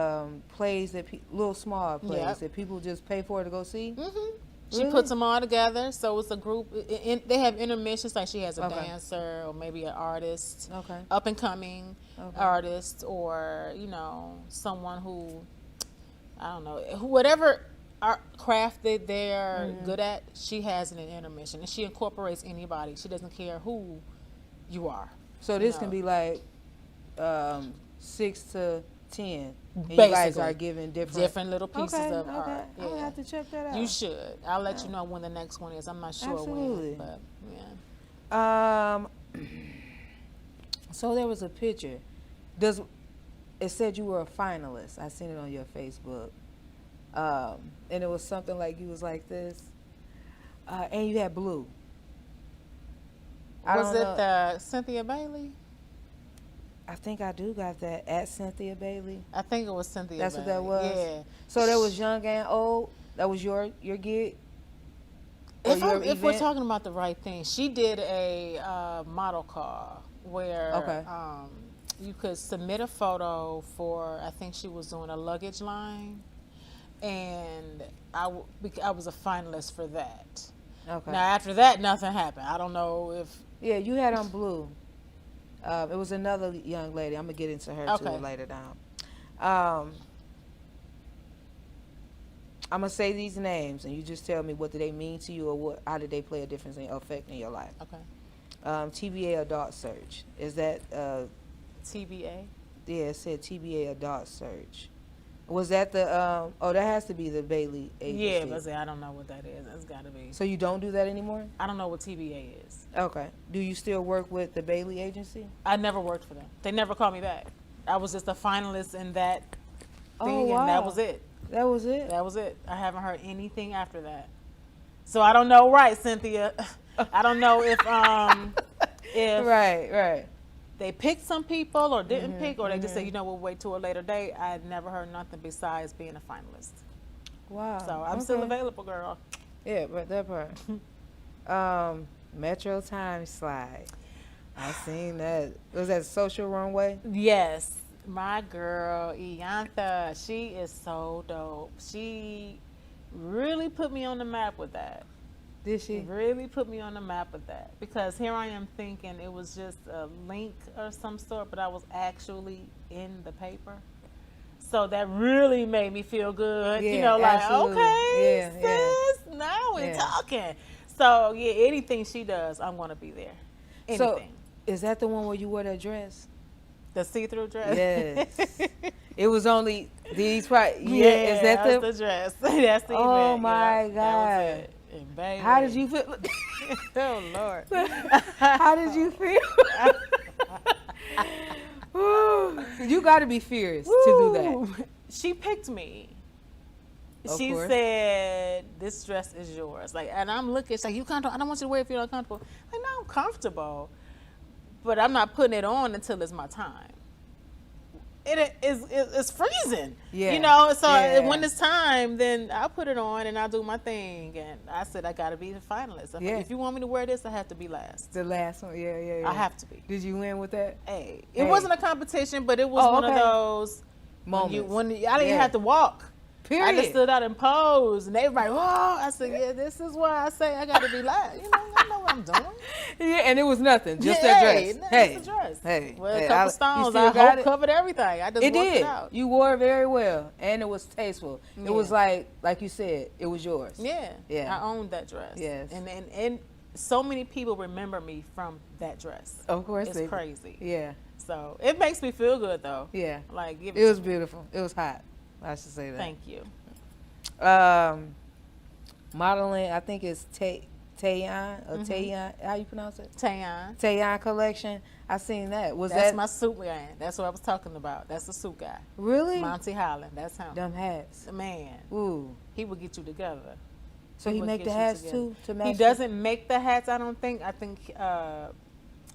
plays that little small plays that people just pay for to go see. She puts them all together, so it's a group. They have intermissions, like she has a dancer or maybe an artist, up and coming artist, or someone who, I don't know, whatever art craft that they're good at. She has an intermission, and she incorporates anybody. She doesn't care who you are. So this can be like 6 to 10. And you Basically, guys are giving different little pieces of art. I'm gonna have to check that out. You should. I'll let you know when the next one is. I'm not sure Absolutely. when, but yeah. So there was a picture. It said you were a finalist. I seen it on your Facebook. And it was something like you was like this, and you had blue. Was it the Cynthia Bailey? I think I do got that at Cynthia Bailey. I think it was Cynthia That's Bailey. What that was? Yeah. So that was young and old? That was your gig? If we're talking about the right thing, she did a model call where you could submit a photo for, I think she was doing a luggage line, and I was a finalist for that. Okay. Now, after that, nothing happened. I don't know if... Yeah, you had on blue. It was another young lady. I'm going to get into her too later down. I'm going to say these names, and you just tell me what do they mean to you, or how did they play a difference in effect in your life. Okay. TBA Adult Search. Is that... TBA? Yeah, it said TBA Adult Search. Was that the... that has to be the Bailey agency. Yeah, but I don't know what that is. That's got to be... So you don't do that anymore? I don't know what TBA is. Okay. Do you still work with the Bailey agency? I never worked for them. They never called me back. I was just a finalist in that thing, and that was it. That was it? That was it. I haven't heard anything after that. So I don't know, right, Cynthia? I don't know if right. They picked some people or didn't pick, or they just said, you know, we'll wait till a later date. I never heard nothing besides being a finalist. Wow. So I'm still available, girl. Yeah, but that part. Metro Time Slide. I seen that. Was that Social Runway? Yes. My girl, Iantha, she is so dope. She really put me on the map with that. Did she? Really put me on the map with that. Because here I am thinking it was just a link or some sort, but I was actually in the paper. So that really made me feel good. Yeah, you know, like, absolutely. okay, sis, now we're talking. So, yeah, anything she does, I'm going to be there. Anything. So, is that the one where you wore that dress? The see-through dress? Yes. It was only these part. Yeah, is that that's the dress. That's the Oh event. my God. That was it. And baby. How did you feel? Oh Lord. How did you feel? You got to be fierce to do that. She picked me. She said, "This dress is yours." Like, and I'm looking. It's like, "You comfortable? I don't want you to wear it if you're not comfortable." Like, no, I'm comfortable, but I'm not putting it on until it's my time. It's freezing. Yeah. You know, so when it's time, then I'll put it on and I'll do my thing. And I said, I got to be the finalist. If you want me to wear this, I have to be last. The last one, yeah. I have to be. Did you win with that? Hey, it wasn't a competition, but it was one of those moments. When I didn't have to walk. Period. I just stood out and posed, and everybody, whoa! I said, yeah, this is why I say I got to be last. You know, I know what I'm doing. Yeah, and it was nothing, just that dress. Just a dress. Well, a couple stones, I hope covered everything. I just worked it out. You wore it very well, and it was tasteful. It was like you said, it was yours. Yeah. I owned that dress. Yes. And so many people remember me from that dress. Of course, it's crazy. Yeah. So it makes me feel good though. Yeah. Like it was beautiful. It was hot. I should say that. Thank you. Modeling, I think it's Taeyeon or Taeyeon. How you pronounce it? Taeyeon collection. I seen that. That's my suit guy. That's what I was talking about. That's the suit guy. Really? Monty Holland. That's him. Them hats. Man. Ooh. He would get you together. So he make the hats too to match. He doesn't make the hats. I don't think. I think. Well,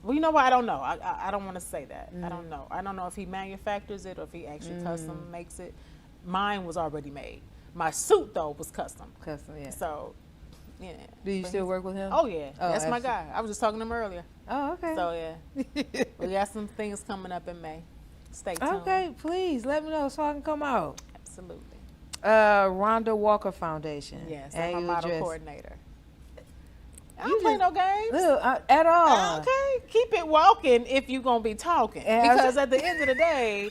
you know what? I don't know. I don't want to say that. I don't know. I don't know if he manufactures it or if he actually custom makes it. Mine was already made. My suit though was custom. Custom, yeah. So, yeah. Do you still work with him? Oh yeah, that's my guy. I was just talking to him earlier. Oh, okay. So yeah, we got some things coming up in May. Stay tuned. Okay, please let me know so I can come out. Absolutely. Rhonda Walker Foundation. Yes, I'm a model coordinator. I don't play no games. At all. Okay, keep it walking if you're gonna be talking. Because at the end of the day,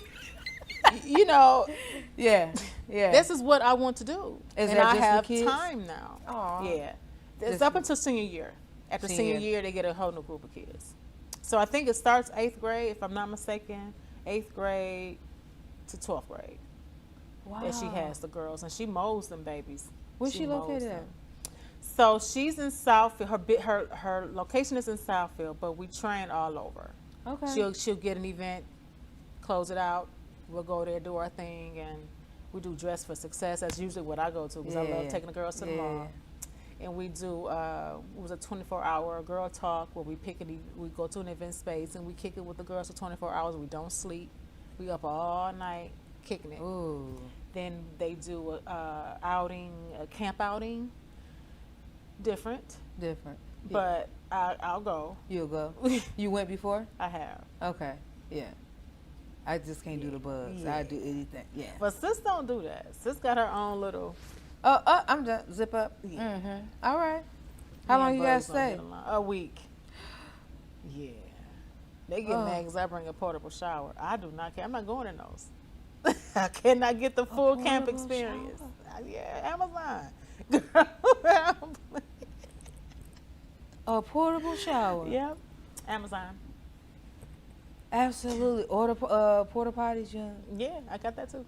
you know. Yeah. This is what I want to do, and I have time now. Aww. Yeah, it's up until senior year. After senior year, they get a whole new group of kids. So I think it starts 8th grade, if I'm not mistaken, 8th grade to 12th grade. Wow. That she has the girls, and she molds them babies. Where's she located at? So she's in Southfield. Her location is in Southfield, but we train all over. Okay. She'll get an event, close it out. We'll go there, do our thing, and we do Dress for Success. That's usually what I go to because I love taking the girls to the mall. and we do it was a 24-hour girl talk where we go to an event space and we kick it with the girls for 24 hours. We don't sleep. We up all night kicking it. Ooh. Then they do a camp outing. Different. But I'll go. You'll go. You went before? I have. Okay. Yeah. I just can't do the bugs. I do anything. Yeah. But sis don't do that. Sis got her own little. I'm done. Zip up. Yeah. Mm-hmm. All right. How long you guys stay? A week. Yeah. They get mad because I bring a portable shower. I do not care. I'm not going in those. I cannot get the full camp experience. Yeah, Amazon. A portable shower. Yep. Amazon. Absolutely. Order porta potties, Yeah, I got that too.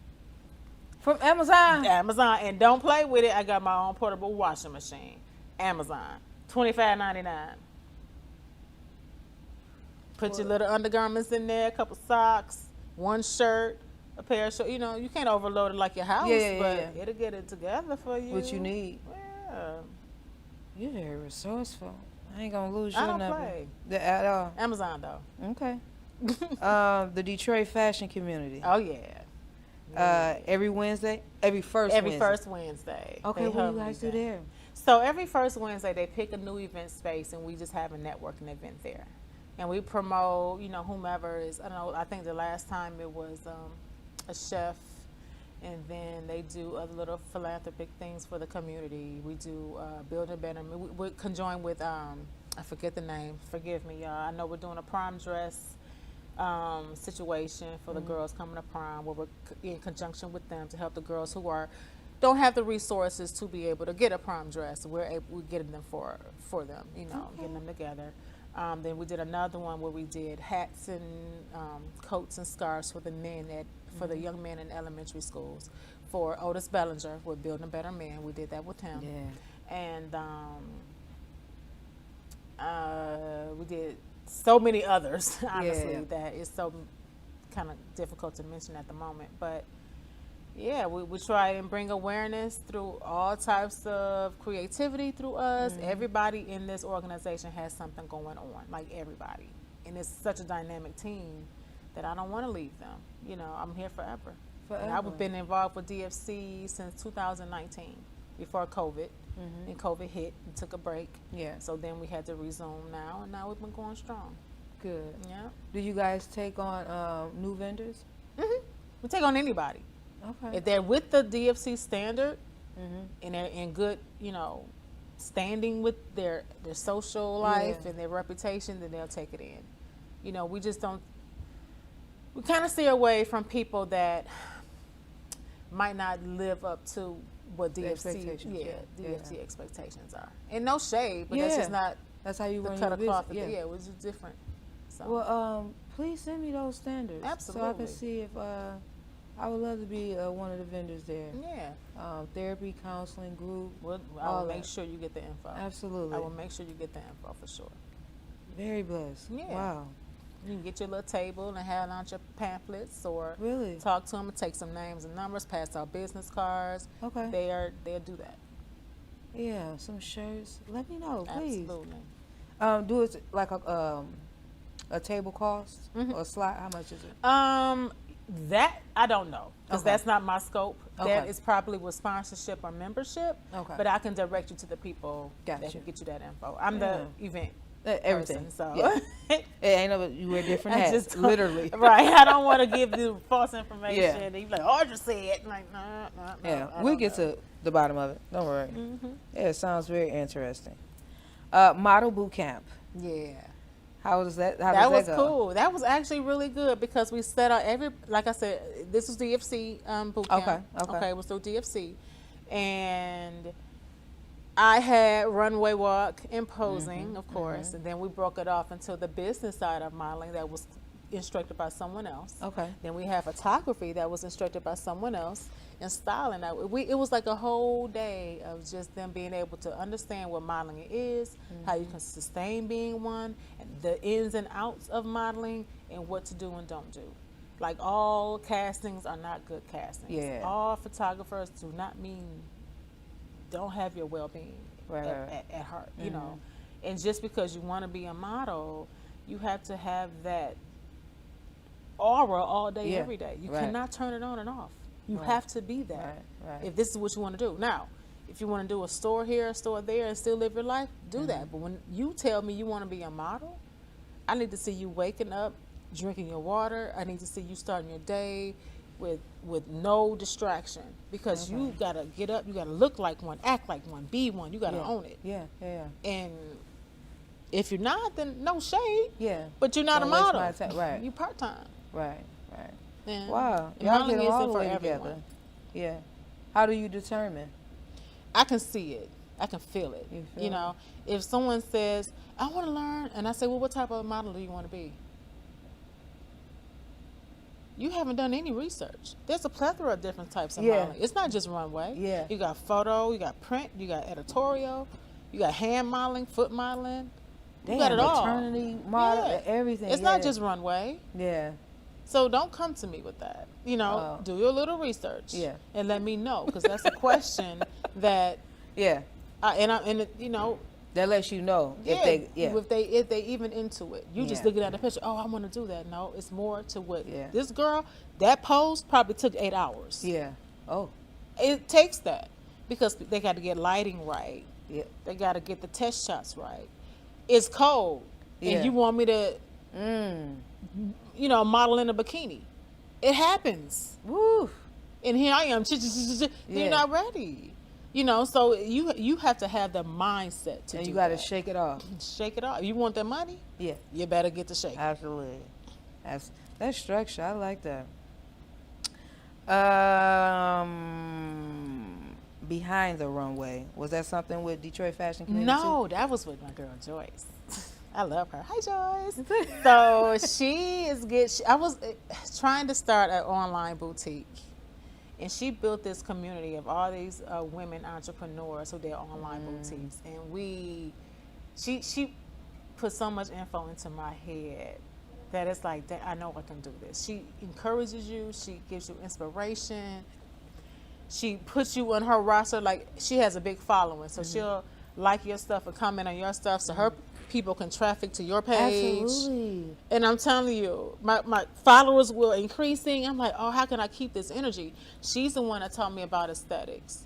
From Amazon. Amazon, and don't play with it. I got my own portable washing machine. Amazon, $25.99. Put your little undergarments in there, a couple socks, one shirt, a pair of shorts. You know, you can't overload it like your house, but it'll get it together for you. What you need. Yeah. You're very resourceful. I ain't gonna lose your number. Play. At all. Amazon though. Okay. The Detroit fashion community. Oh yeah. Every Wednesday? Every first Wednesday. Okay, what do you guys do there? So every first Wednesday they pick a new event space and we just have a networking event there. And we promote, you know, whomever is, I don't know, I think the last time it was a chef, and then they do other little philanthropic things for the community. We do Build a Better, we conjoin with, I forget the name, forgive me y'all. I know we're doing a prom dress situation for the girls coming to prom, where we're in conjunction with them to help the girls who don't have the resources to be able to get a prom dress. We're getting them for them, you know, getting them together. Then we did another one where we did hats and coats and scarves for the men for the young men in elementary schools. For Otis Bellinger, we're Building a Better Man. We did that with him. Yeah. And we did so many others, honestly, that is so kind of difficult to mention at the moment. But yeah, we try and bring awareness through all types of creativity through us. Everybody in this organization has something going on, like everybody. And it's such a dynamic team that I don't want to leave them. You know, I'm here forever. And I've been involved with DFC since 2019, before COVID. And COVID hit and took a break. Yeah. So then we had to resume now, and now we've been going strong. Good. Yeah. Do you guys take on new vendors? We take on anybody. Okay. If they're with the DFC standard and they're in good, you know, standing with their social life and their reputation, then they'll take it in. You know, we just don't, we kind of steer away from people that might not live up to what DFC expectations are. And no shade, but that's just not that's how you the run cut your across. business. Yeah, it was just different. So. Well, please send me those standards. Absolutely. So I can see if I would love to be one of the vendors there. Yeah. Therapy, counseling, group. I will make sure you get the info. Absolutely. I will make sure you get the info for sure. Very blessed. Yeah. Wow. You can get your little table and hand out your pamphlets, or really talk to them and take some names and numbers, pass out business cards. Okay. They'll do that. Yeah, some shirts. Let me know, please. Absolutely. Do it like a table cost or a slot? How much is it? That I don't know, because that's not my scope. Okay. That is probably with sponsorship or membership. Okay. But I can direct you to the people that can get you that info. I'm the event everything. person, so it ain't no, you wear different hats, literally. Right. I don't want to give you false information. And you like, Audra said, like, no. Yeah, we'll get to the bottom of it. Don't worry. Yeah, it sounds very interesting. Model boot camp. Yeah. How was that? How that was that go? Cool. That was actually really good, because we set out like I said, this was DFC boot camp. Okay, it was through DFC, and I had runway walk and posing, of course, and then we broke it off into the business side of modeling that was instructed by someone else. Okay. Then we have photography that was instructed by someone else, and styling. It was like a whole day of just them being able to understand what modeling is, how you can sustain being one, and the ins and outs of modeling, and what to do and don't do. Like, all castings are not good castings. Yeah. All photographers do not mean don't have your well-being Right. at heart, you know. And just because you want to be a model, you have to have that aura all day, every day. You cannot turn it on and off. You have to be that if this is what you want to do. Now, if you want to do a store here, a store there, and still live your life, do that. But when you tell me you want to be a model, I need to see you waking up, drinking your water. I need to see you starting your day with no distraction, because you gotta get up, you gotta look like one, act like one, be one. You gotta own it. Yeah. And if you're not, then no shade. Yeah. But you're not Don't a waste model. my time. Right. You part time. Right. And Wow. and Y'all modeling get all isn't the for way everyone. together. Yeah. How do you determine? I can see it. I can feel it. You feel You know, if someone says, I want to learn, and I say, well, what type of model do you want to be? You haven't done any research. There's a plethora of different types of modeling. It's not just runway. Yeah. You got photo, you got print, you got editorial, you got hand modeling, foot modeling. You got it all. Maternity model, everything. It's not just runway. Yeah. So don't come to me with that. You know, do your little research. Yeah. And let me know, because that's a question that. Yeah. You know. That lets you know if they even into it. You just looking at the picture. Oh, I want to do that. No, it's more to what this girl. That pose probably took 8 hours. Yeah. Oh. It takes that, because they got to get lighting right. Yeah. They got to get the test shots right. It's cold, and you want me to, you know, model in a bikini. It happens. Woo. And here I am. You're not ready. You know, so you have to have the mindset to do that. And you got to shake it off. Shake it off. You want that money? Yeah. You better get to shake. Absolutely. That's structure. I like that. Behind the runway. Was that something with Detroit Fashion Community? No, that was with my girl Joyce. I love her. Hi, Joyce. So she is good. I was trying to start an online boutique. And she built this community of all these women entrepreneurs who did online boutiques. And she put so much info into my head that it's like, I know I can do this. She encourages you. She gives you inspiration. She puts you on her roster. Like, she has a big following. So she'll like your stuff and comment on your stuff. So her people can traffic to your page. Absolutely. And I'm telling you, my followers were increasing. I'm like, oh, how can I keep this energy? She's the one that taught me about aesthetics.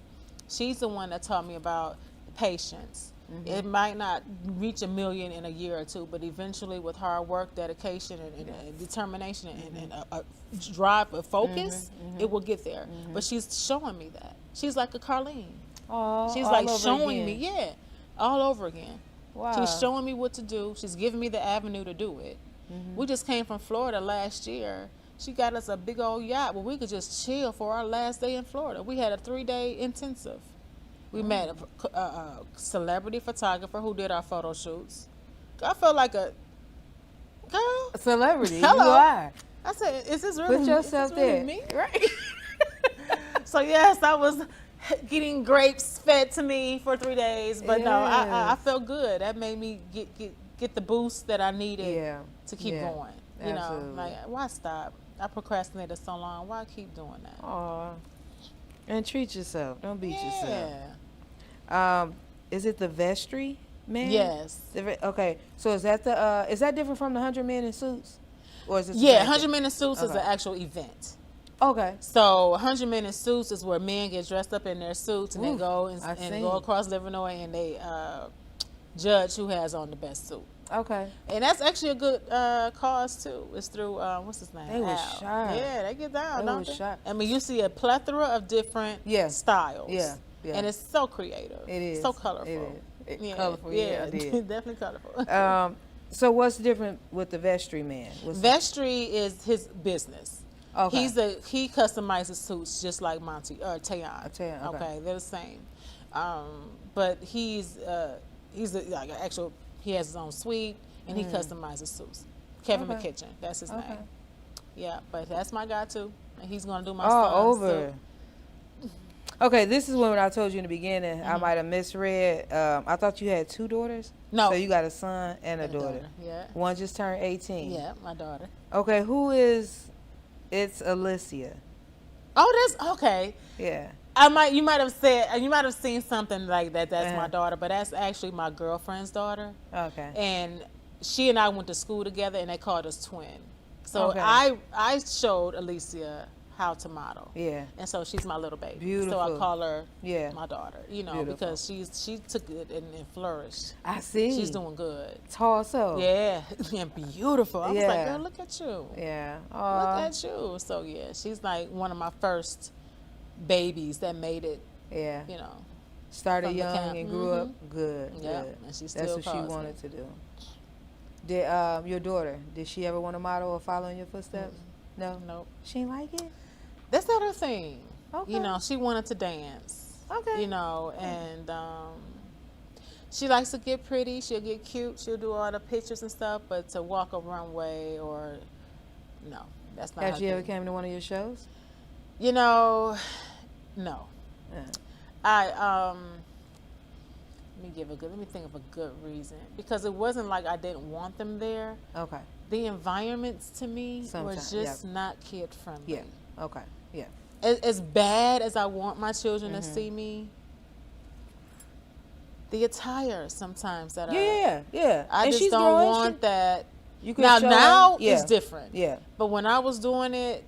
She's the one that taught me about patience. It might not reach 1 million in a year or two, but eventually with hard work, dedication, and determination, and a drive, a focus, it will get there. But she's showing me that. She's like a Carlene. Oh, she's like showing me, all over again. Wow. She's showing me what to do. She's giving me the avenue to do it. We just came from Florida last year. She got us a big old yacht where we could just chill for our last day in Florida. We had a 3-day intensive. We met a celebrity photographer who did our photo shoots. I felt like a girl. A celebrity. Hello. You are. I said, is this really, Put yourself there. Me? Right. So yes, I was getting grapes fed to me for 3 days, but no, I felt good. That made me get the boost that I needed to keep going. You know, like, why stop? I procrastinated so long. Why keep doing that? Aw. And treat yourself. Don't beat yourself. Is it the vestry man? Yes. Okay. So is that is that different from the 100 Men in Suits? Or is it 100 Men in Suits is an actual event. Okay. So 100 Men in Suits is where men get dressed up in their suits and they go and go across Illinois and they judge who has on the best suit. Okay. And that's actually a good cause too. It's through what's his name? They was sharp. Yeah, they get down, They don't was they? sharp. I mean, you see a plethora of different styles. Yeah. And it's so creative. It is. So colorful. It is. Colorful. Yeah, I did. Definitely colorful. So what's different with the vestry man? Vestry is his business. Okay. He customizes suits just like Monty or Tayon. Tayon, okay. They're the same. But he's like actual. He has his own suite and he customizes suits. Kevin McKitchen, that's his name. Yeah, but that's my guy too. And he's gonna do my over. Okay, this is when I told you in the beginning. I might have misread. I thought you had 2 daughters. No. So you got a son and a daughter. Yeah. One just turned 18. Yeah, my daughter. Okay, who is? It's Alicia. Oh, that's okay. Yeah. You might have seen something like that. That's my daughter, but that's actually my girlfriend's daughter. Okay. And she and I went to school together, and they called us twin. So Okay. I showed Alicia how to model. Yeah. And so she's my little baby. Beautiful. So I call her Yeah. my daughter, you know, Beautiful. because she took it and flourished. I see. She's doing good. Tall so. Yeah. And beautiful. I was like, girl, look at you. Yeah. Look at you. So yeah, she's like one of my first babies that made it. Yeah. You know. Started young and grew up good. Yeah. Good. And she still That's what she wanted to do. Did your daughter, did she ever want to model or follow in your footsteps? No? Nope. She didn't like it? That's not her thing. Okay. You know, she wanted to dance. Okay. You know, and she likes to get pretty. She'll get cute. She'll do all the pictures and stuff. But to walk a runway or, no, that's not her Have she ever thing. came to one of your shows? You know, no. Yeah. Let me think of a good reason, because it wasn't like I didn't want them there. Okay. The environments to me were Sometimes, just not kid friendly. Yeah. Okay. Yeah. As bad as I want my children to see me, the attire sometimes that Yeah. I And just she's don't growing. want that. You can Now show now her. Yeah. it's different. Yeah. But when I was doing it,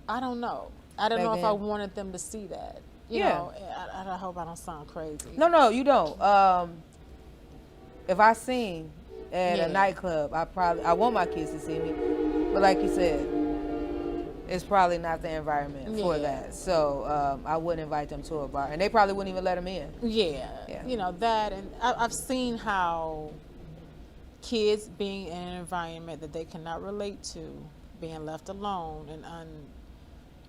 I don't know. I don't Back know if I then. wanted them to see that. You Yeah. know, I hope I don't sound crazy. No, you don't. If I sing at Yeah. a nightclub, I want my kids to see me. But like you said, it's probably not the environment for Yeah. that. So I wouldn't invite them to a bar. And they probably wouldn't even let them in. Yeah. Yeah. You know, that, and I've seen how kids being in an environment that they cannot relate to, being left alone and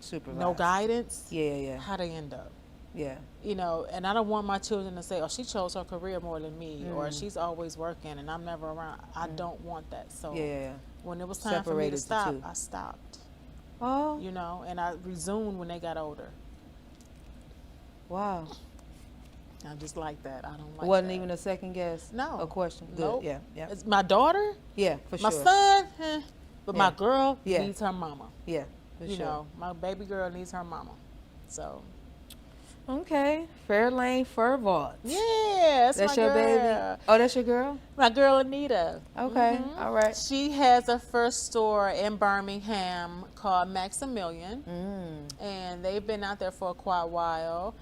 Supervised. no guidance, Yeah. how they end up. Yeah. You know, and I don't want my children to say, oh, she chose her career more than me, or she's always working and I'm never around. I don't want that. So Yeah. when it was time for me to Separated the stop, two. I stopped. Oh, You know, and I resumed when they got older. wow. I just like that. I don't like Wasn't that. even a second guess? No. A question? Good. Nope. Yeah. It's my daughter, Yeah, for my sure. son, but my Yeah. girl Yeah. needs her mama. Yeah, for You sure. know, my baby girl needs her mama. So, Okay. Fairlane Fur Vault. yeah, That's my your girl. baby? Oh, that's your girl? My girl Anita. Okay. All right. She has a first store in Birmingham called Maximilian, and they've been out there for quite a while.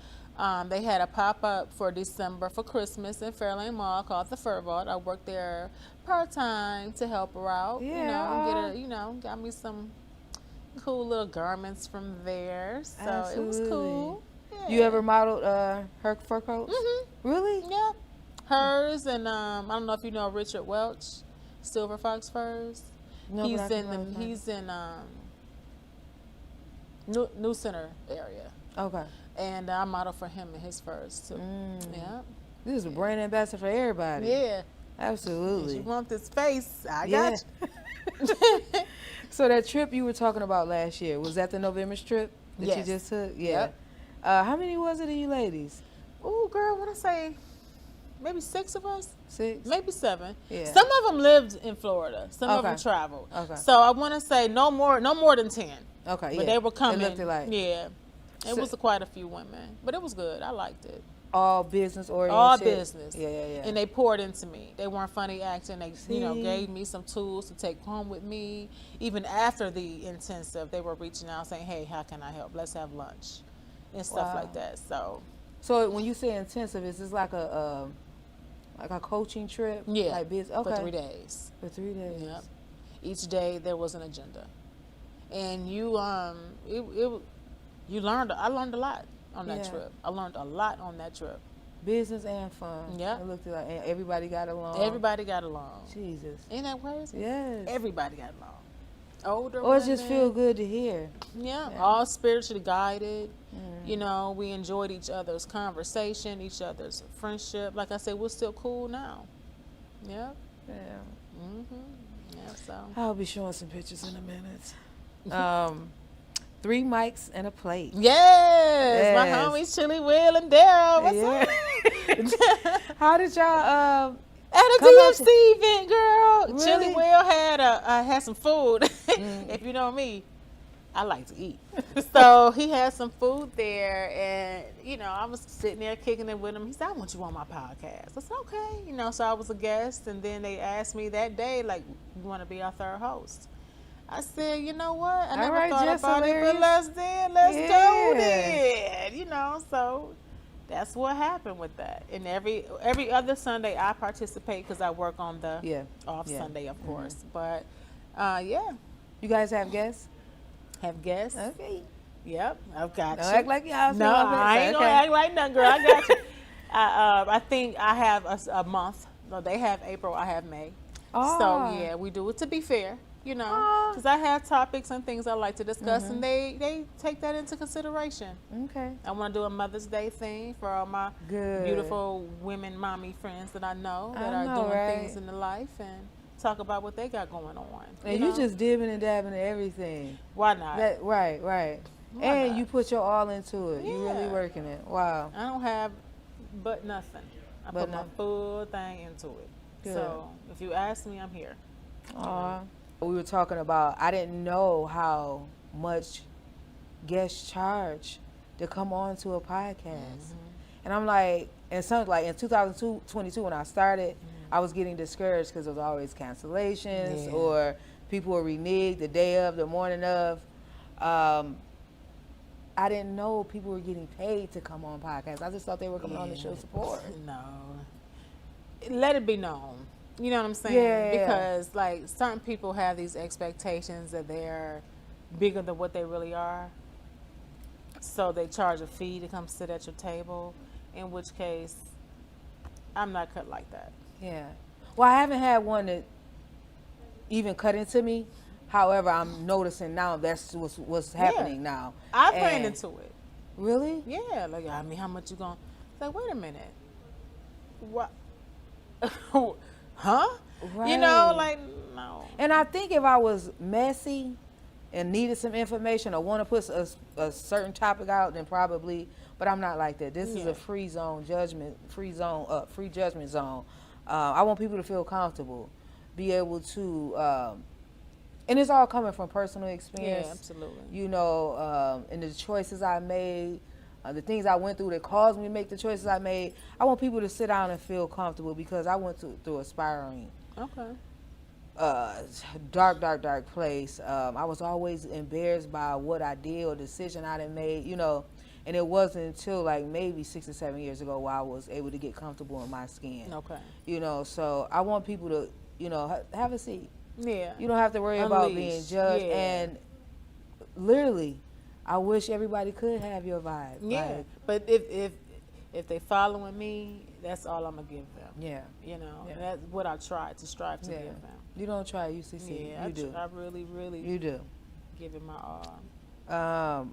They had a pop-up for December for Christmas in Fairlane Mall called the Fur Vault. I worked there part-time to help her out. You know, get her, got me some cool little garments from there. So it was cool. Yeah. You ever modeled her fur coats? Really? Yeah. Hers and I don't know if you know Richard Welch, Silver Fox Furs. No, he's but I can model him. he's in New Center area. Okay. And I model for him in his furs too. Yeah. This is a brand ambassador for everybody. Yeah. Absolutely. If you want this face, I Yeah. got you. So that trip you were talking about last year, was that the November trip that you Yes. just took? Yeah. Yep. How many was it of you ladies? Ooh, girl, what I say? Maybe 6 of us? 6? Maybe 7. Yeah. Some of them lived in Florida. Some of them Okay. traveled. Okay. So I want to say no more than 10. Okay, yeah. But they were coming. It looked like Yeah. It So- was quite a few women. But it was good. I liked it. all business oriented. All business. Yeah. And they poured into me. They weren't funny acting. They, See? gave me some tools to take home with me. Even after the intensive, they were reaching out saying, hey, how can I help? Let's have lunch and stuff Wow. like that. So when you say intensive, is this like a coaching trip? Yeah, Like business? Okay. for 3 days. For 3 days. Yep. Each day there was an agenda. And I learned a lot on that Yeah. trip. I learned a lot on that trip. Business and fun. Yeah. It looked like and everybody got along. Everybody got along. Jesus. Ain't that crazy? Yes. Everybody got along. Older Or it just women. feel good to hear. Yeah, Yeah. all spiritually guided. We enjoyed each other's conversation, each other's friendship. Like I said, we're still cool now. Yeah. Yeah. Yeah, so. I'll be showing some pictures in a minute. 3 mics and a plate. Yes, my Yes. homies Chili Will and Daryl. What's Yeah. up? How did y'all At a come up DFC event, girl. Really? Chili Will had some food. If you know me, I like to eat. So he had some food there, and I was sitting there kicking it with him. He said, "I want you on my podcast." I said, "Okay." So I was a guest, and then they asked me that day, like, "You want to be our third host?" I said, "You know what? I never thought about it, but let's go then." So that's what happened with that. And every other Sunday I participate because I work on the off Sunday, of course. But yeah. You guys have guests? Have guests? Okay. Yep, I've got Don't you. act like y'all. No, I ain't gonna act like nothing, girl. I got you. I think I have a month. No, they have April. I have May. Oh. So yeah, we do it to be fair. Because I have topics and things I like to discuss, and they take that into consideration. Okay. I want to do a Mother's Day thing for all my beautiful women, mommy friends that I know that are doing things in their life, and talk about what they got going on. And you just dipping and dabbing in everything. Why not? Right. Why and not? you put your all into it. Yeah. You really working it. Wow. I don't have but nothing. I put my full thing into it. Good. So if you ask me, I'm here. We were talking about, I didn't know how much guests charge to come on to a podcast. And I'm like, and something like in 2022 when I started, I was getting discouraged because there was always cancellations or people were reneged the day of, the morning of. I didn't know people were getting paid to come on podcasts. I just thought they were coming on to show support. No. Let it be known. You know what I'm saying? Yeah. Because like certain people have these expectations that they're bigger than what they really are. So they charge a fee to come sit at your table, in which case I'm not cut like that. Yeah. Well, I haven't had one that even cut into me. However, I'm noticing now that's what's happening now. I ran into it. Really? Yeah. Like, I mean, how much you gonna? Like, wait a minute. What? Huh? Right. Like, no. And I think if I was messy and needed some information or want to put a certain topic out, then probably. But I'm not like that. This is a free judgment zone. I want people to feel comfortable, be able to, and it's all coming from personal experience. Yeah, absolutely. And the choices I made, the things I went through that caused me to make the choices I made. I want people to sit down and feel comfortable because I went through a spiraling, dark place. I was always embarrassed by what I did or decision I done made, and it wasn't until like maybe 6 or 7 years ago where I was able to get comfortable in my skin. So I want people to, have a seat. Yeah. You don't have to worry about being judged. And literally, I wish everybody could have your vibe. Yeah. But if they following me, that's all I'm gonna give them. Yeah. And that's what I strive to give them. You don't try, you succeed. Yeah, you do. I really, really you do. Give it my all.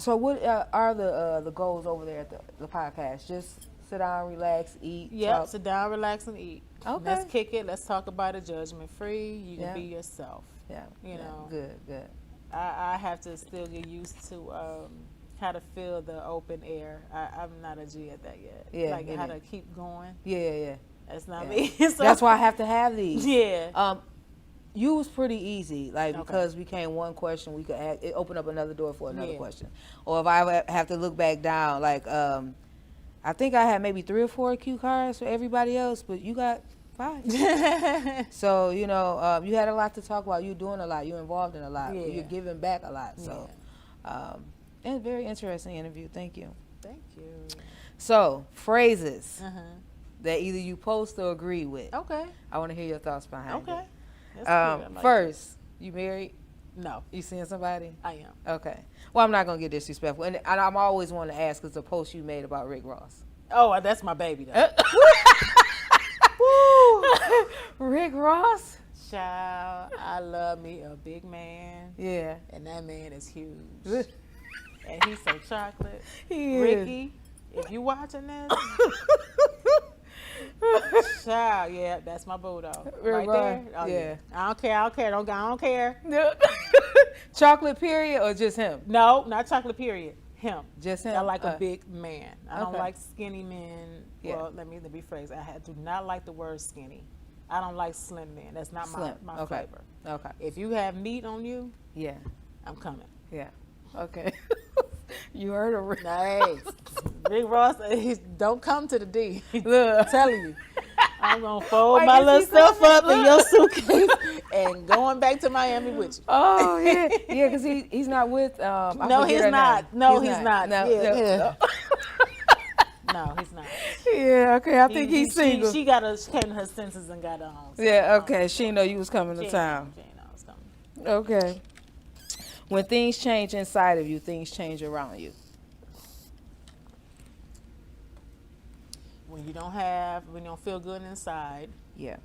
So what are the goals over there at the podcast? Just sit down, relax, eat. Yeah, sit down, relax, and eat. Okay. Let's kick it. Let's talk about it judgment free. You can be yourself. Yeah. Good. I have to still get used to how to feel the open air. I'm not a G at that yet. Yeah. Like how to keep going. Yeah. That's not me. So, that's why I have to have these. Yeah. You was pretty easy, because we came one question, we could add, it opened up another door for another question. Or if I have to look back down, I think I had maybe 3 or 4 cue cards for everybody else, but you got 5. So, you had a lot to talk about. You're doing a lot. You're involved in a lot. Yeah. You're giving back a lot. So, and a very interesting interview. Thank you. Thank you. So, phrases that either you post or agree with. Okay. I want to hear your thoughts behind it. Okay. That's first, you married? No. You seeing somebody? I am. Okay. Well, I'm not going to get disrespectful. And I'm always wanting to ask, because the post you made about Rick Ross. Oh, that's my baby, though. Rick Ross? Child, I love me a big man. Yeah. And that man is huge. And he's so chocolate. He is. Ricky, if you watching this, child, yeah, that's my bulldog. Right there. Oh, yeah. I don't care. I don't care. Chocolate period or just him? No, not chocolate period. Him. Just him? I like a big man. I don't Okay. like skinny men. Yeah. Well, let me rephrase. I do not like the word skinny. I don't like slim men. That's not my flavor. Okay. If you have meat on you, Yeah. I'm coming. Yeah. Okay. You heard her. Nice. Big Ross, don't come to the D. Look. I'm telling you. I'm going to fold Why my is little he stuff coming? up in your suitcase and going back to Miami with you. Oh, yeah. Yeah, because he's not with. No, he's not. No, he's not. No, Yeah, no, yeah. no. No, he's not. Yeah, okay. I think he's single. She came to her senses and got on. So Yeah, okay. She didn't know you was coming to She town. ain't know I was coming. Okay. When things change inside of you, things change around you. When you don't feel good inside, Yeah.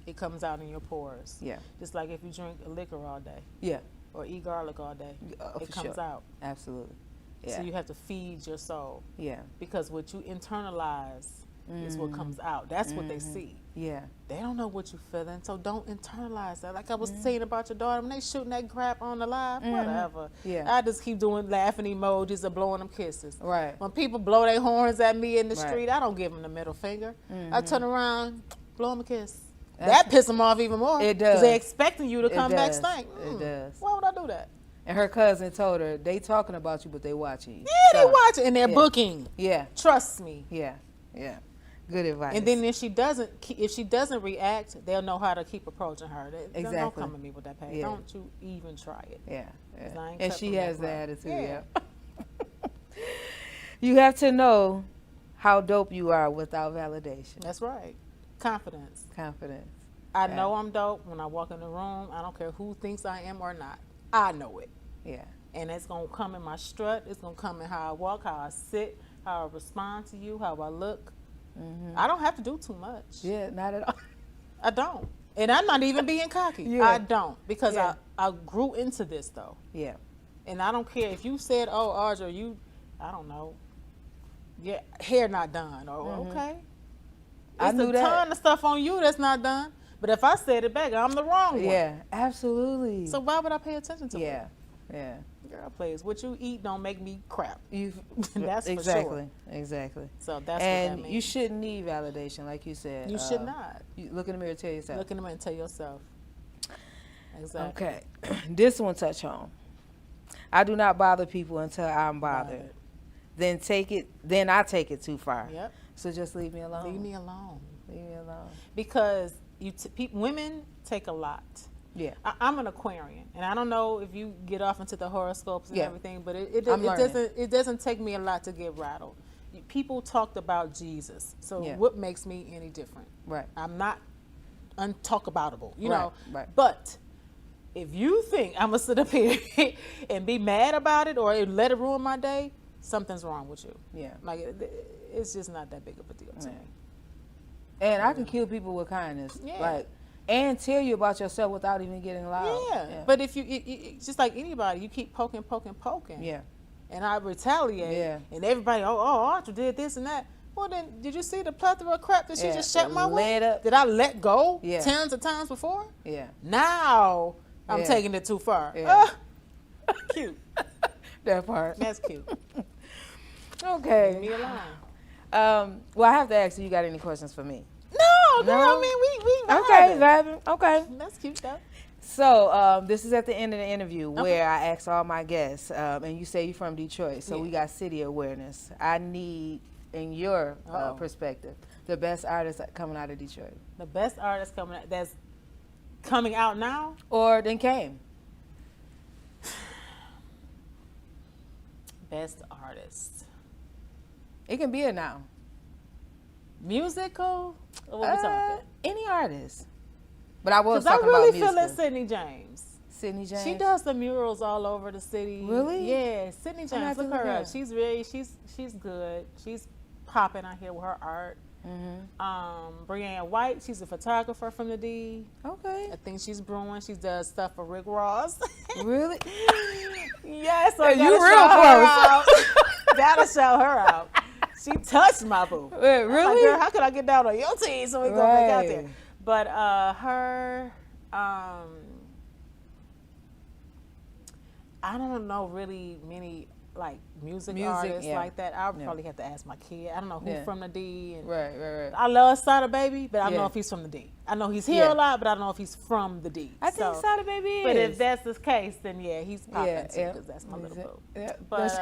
it comes out in your pores. Yeah. Just like if you drink a liquor all day Yeah. or eat garlic all day, it for comes sure. out. Absolutely. Yeah. So you have to feed your soul, Yeah. because what you internalize is what comes out. That's what they see. Yeah. They don't know what you're feeling, so don't internalize that. Like I was saying about your daughter, when they shooting that crap on the live, whatever. Yeah. I just keep doing laughing emojis or blowing them kisses. Right. When people blow their horns at me in the Right. street, I don't give them the middle finger. I turn around, blow them a kiss. That's- That piss them off even more. It does. Because they're expecting you to It come back does. stank. It does. Why would I do that? And her cousin told her, they talking about you, but they watching you. Yeah, they So, watch it and they're yeah. booking. Yeah. Trust me. Yeah. Yeah. Good advice. And then if she doesn't react, they'll know how to keep approaching her. Don't Exactly. come at me with that page. Yeah. Don't you even try it. Yeah. 'Cause I ain't And cut she from that has the cloth. attitude. Yeah. Yeah. You have to know how dope you are without validation. That's right. Confidence. Confidence. I Yeah. know I'm dope when I walk in the room. I don't care who thinks I am or not. I know it. Yeah. And it's going to come in my strut. It's going to come in how I walk, how I sit, how I respond to you, how I look. I don't have to do too much. Yeah, not at all. I don't. And I'm not even being cocky. Yeah. I don't. Because Yeah. I grew into this, though. Yeah. And I don't care if you said, oh, Audra, I don't know, your hair not done. Or, okay. I There's knew a that. ton of stuff on you that's not done. But if I said it back, I'm the wrong one. Yeah, absolutely. So why would I pay attention to it? yeah. Yeah. Girl, please. What you eat don't make me crap. You That's for exactly. sure. Exactly. So that's what that And means. you shouldn't need validation, like you said. You should not. You look in the mirror and tell yourself. Look in the mirror and tell yourself. Exactly. Okay. This one touch home. I do not bother people until I'm bothered. Right. Then I take it too far. Yep. So just leave me alone. Leave me alone. Leave me alone. Because women take a lot. Yeah. I'm an Aquarian, and I don't know if you get off into the horoscopes and Yeah. everything, but it I'm learning. doesn't take me a lot to get rattled. People talked about Jesus, so Yeah. what makes me any different? Right. I'm not untalkaboutable, you Right, know. right. But if you think I'm gonna sit up here and be mad about it or let it ruin my day, something's wrong with you. Yeah. Like it's just not that big of a deal to Yeah. me. And I can kill people with kindness. Yeah. Like, and tell you about yourself without even getting loud. Yeah. But if it's just like anybody, you keep poking. Yeah. And I retaliate. Yeah. And everybody, Audra did this and that. Well, then, did you see the plethora of crap that she Yeah. just shut my way? Let up. Did I let go Yeah. tons of times before? Yeah. Now I'm Yeah. taking it too far. Yeah. Cute. That part. That's cute. Okay. Leave me alone. Well, I have to ask you got any questions for me? No, girl. No? I mean, we Okay, vibing. vibing. Okay. That's cute though. So this is at the end of the interview where I ask all my guests, and you say you're from Detroit, so we got city awareness. I need, in your perspective, the best artist coming out of Detroit. The best artist that's coming out now. Or then came. Best artist. It can be a now. Musical? Or what we talking? Any artist. But I was Because I talking really about feel musical. Sydney James. Sydney James. She does the murals all over the city. Really? Yeah, Sydney I'm James. have to Look her look her up. up. She's good. She's popping out here with her art. Brianne White, she's a photographer from the D. Okay. I think she's brewing. She does stuff for Rick Ross. Really? Yes, so Hey, you gotta real shout her close. out. Gotta shout her out. She touched my boo. Wait, I'm like, really? girl, how could I get down on your team so we go back out there? Right. But her, I don't know really many like music artists like that. I would probably have to ask my kid. I don't know who from the D. And right. I love Sada Baby, but I don't know if he's from the D. I know he's here a lot, but I don't know if he's from the D. I think Sada Baby is. But if that's the case, then he's popping too, because that's my little boo. Yeah. But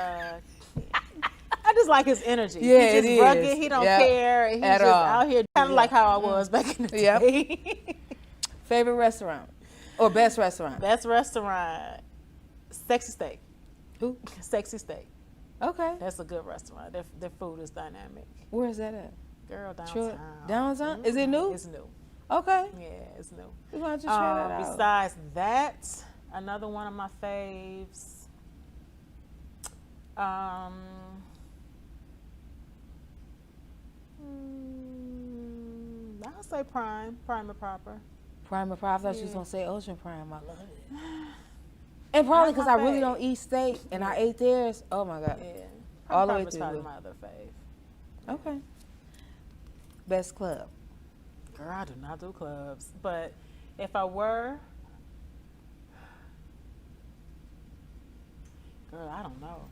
I just like his energy. Yeah, he's just rugged. He don't care. He's just out here kind of like how I was back in the day. Favorite restaurant or best restaurant? Best restaurant, Sexy Steak. Who? Sexy Steak. Okay. That's a good restaurant. Their food is dynamic. Where is that at? Girl, downtown. Downtown? Mm-hmm. Is it new? It's new. Okay. Yeah, it's new. We're going to try that out. Besides that, another one of my faves. I'll say Prime and Proper. Prime and Proper. I thought you was going to say Ocean Prime. I love it. And probably because I really don't eat steak, and I ate theirs. Oh my God! Yeah, all the way through. Probably my other fave. Okay. Best club. Girl, I do not do clubs, but if I were, girl, I don't know.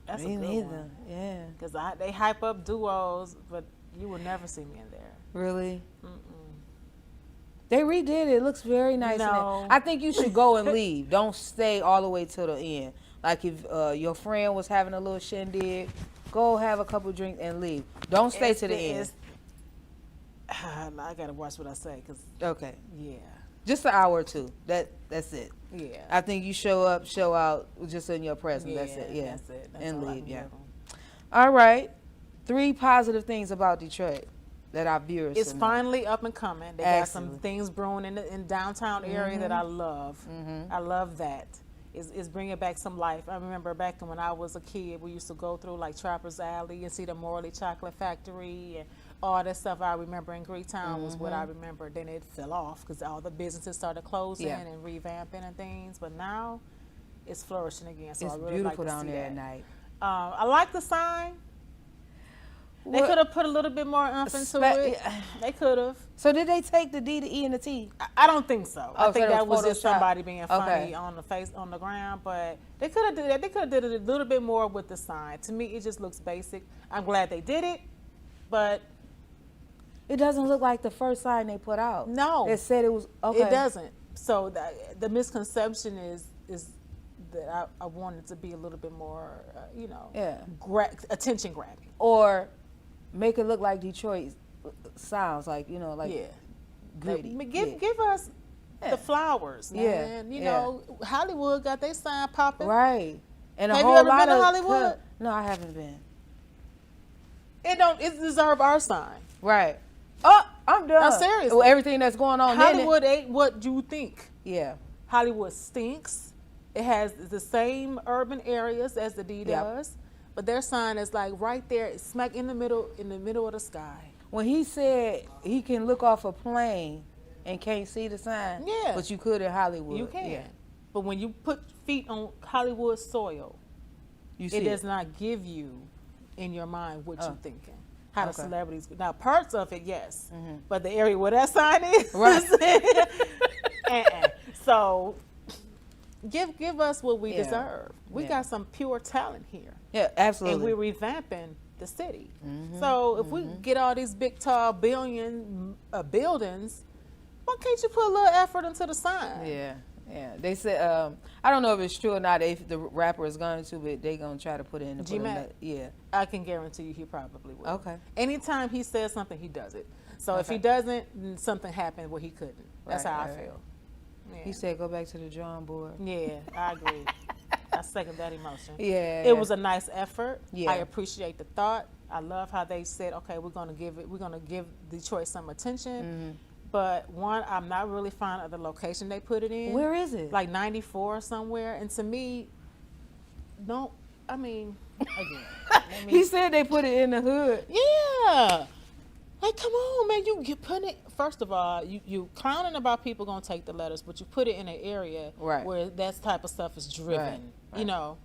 That's a good one. Yeah. Because they hype up duos, but you will never see me in there. Really? Mm-mm. They redid it. It looks very nice. No. I think you should go and leave. Don't stay all the way till the end. Like if your friend was having a little shindig, go have a couple drinks and leave. Don't stay to the end. I gotta watch what I say, cause yeah, just an hour or two. That's it. Yeah, I think you show up, show out, just in your presence. Yeah, that's it. Yeah, that's it. That's and all leave. Yeah. All right. 3 positive things about Detroit that our viewers. It's finally up and coming. They got some Excellent. things brewing in downtown area that I love. I love that. It's bringing back some life. I remember back when I was a kid, we used to go through like Trappers Alley and see the Morley Chocolate Factory and all that stuff. I remember in Greektown was what I remember. Then it fell off because all the businesses started closing and revamping and things. But now it's flourishing again. So it's I really beautiful like to down see there that. at night. I like the sign. They could have put a little bit more oomph into it. They could have. So did they take the D, the E, and the T? I don't think so. I think so that was Photoshop. just somebody being funny on the ground. But they could have did that. They could have did it a little bit more with the sign. To me, it just looks basic. I'm glad they did it, but it doesn't look like the first sign they put out. No, it said it was okay. It doesn't. So the misconception is that I want it to be a little bit more, attention grabbing, or make it look like Detroit sounds like gritty. Give us the flowers, man. You know, Hollywood got their sign popping, right? And have you ever been to Hollywood? No, I haven't been. It deserve our sign, right? Oh, I'm done. No, seriously. Well, everything that's going on. Hollywood ain't what you think. Yeah. Hollywood stinks. It has the same urban areas as the D does, but their sign is like right there, smack in the middle of the sky. When he said he can look off a plane and can't see the sign, but you could in Hollywood. You can, but when you put feet on Hollywood soil, it does not give you in your mind what you're thinking. How the celebrities now parts of it, yes, but the area where that sign is, right? So. Give us what we deserve. We got some pure talent here. Yeah, absolutely. And we're revamping the city. So if we get all these big, tall buildings, why can't you put a little effort into the sign? Yeah. They said, I don't know if it's true or not, if the rapper is going to, but they're going to try to put it in the G-Mac? Yeah. I can guarantee you he probably will. Okay. Anytime he says something, he does it. So if he doesn't, then something happened where he couldn't. That's how I feel. Yeah. He said go back to the drawing board. Yeah, I agree. I second that emotion. Yeah. It was a nice effort. Yeah. I appreciate the thought. I love how they said, okay, we're gonna give Detroit some attention. But one, I'm not really fond of the location they put it in. Where is it? Like 94 or somewhere. And to me, again. He said they put it in the hood. Yeah. Like, come on, man. You put it, first of all, you clowning about people going to take the letters, but you put it in an area where that type of stuff is driven. Right. You know,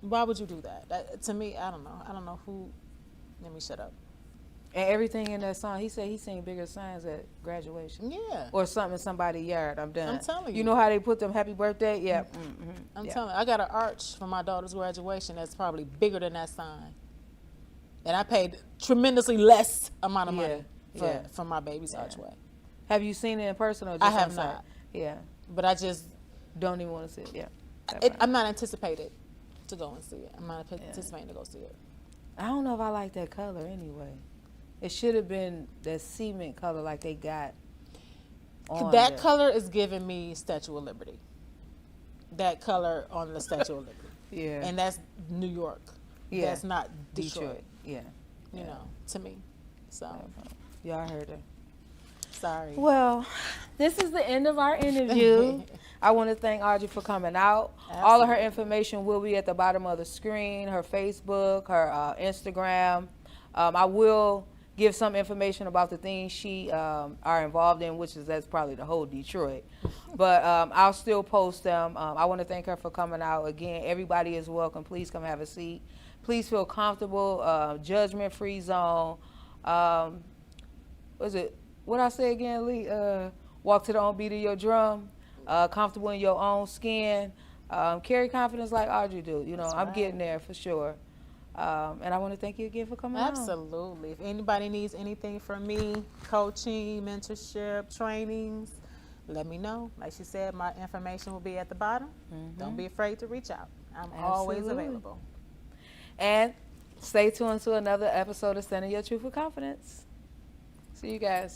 why would you do that? To me, I don't know. I don't know who. Let me shut up. And everything in that song, he said he seen bigger signs at graduation. Yeah. Or something in somebody's yard. I'm done. I'm telling you. You know how they put them happy birthday? Yeah. I'm telling you. I got an arch for my daughter's graduation that's probably bigger than that sign. And I paid tremendously less amount of money for my baby's archway. Have you seen it in person or just I have on site? not. Yeah. But I just Don't even want to see it. Yeah. I'm not anticipated to go and see it. I'm not anticipating to go see it. I don't know if I like that color anyway. It should have been that cement color like they got on That color is giving me Statue of Liberty. That color on the Statue of Liberty. Yeah. And that's New York. Yeah. That's not Detroit. Yeah. You know, to me. So, Y'all heard her. sorry. Well, this is the end of our interview. I want to thank Audrey for coming out. Absolutely. All of her information will be at the bottom of the screen, her Facebook, her Instagram. I will give some information about the things she are involved in, that's probably the whole Detroit. But I'll still post them. I want to thank her for coming out. Again, everybody is welcome. Please come have a seat. Please feel comfortable, judgment-free zone. What I say again, Lee? Walk to the own beat of your drum. Comfortable in your own skin. Carry confidence like Audrey do. You know, That's I'm right. getting there for sure. And I want to thank you again for coming on. Absolutely. If anybody needs anything from me, coaching, mentorship, trainings, let me know. Like she said, my information will be at the bottom. Don't be afraid to reach out. I'm always Absolutely. available. And stay tuned to another episode of StandNUrTruth with Confidence. See you guys.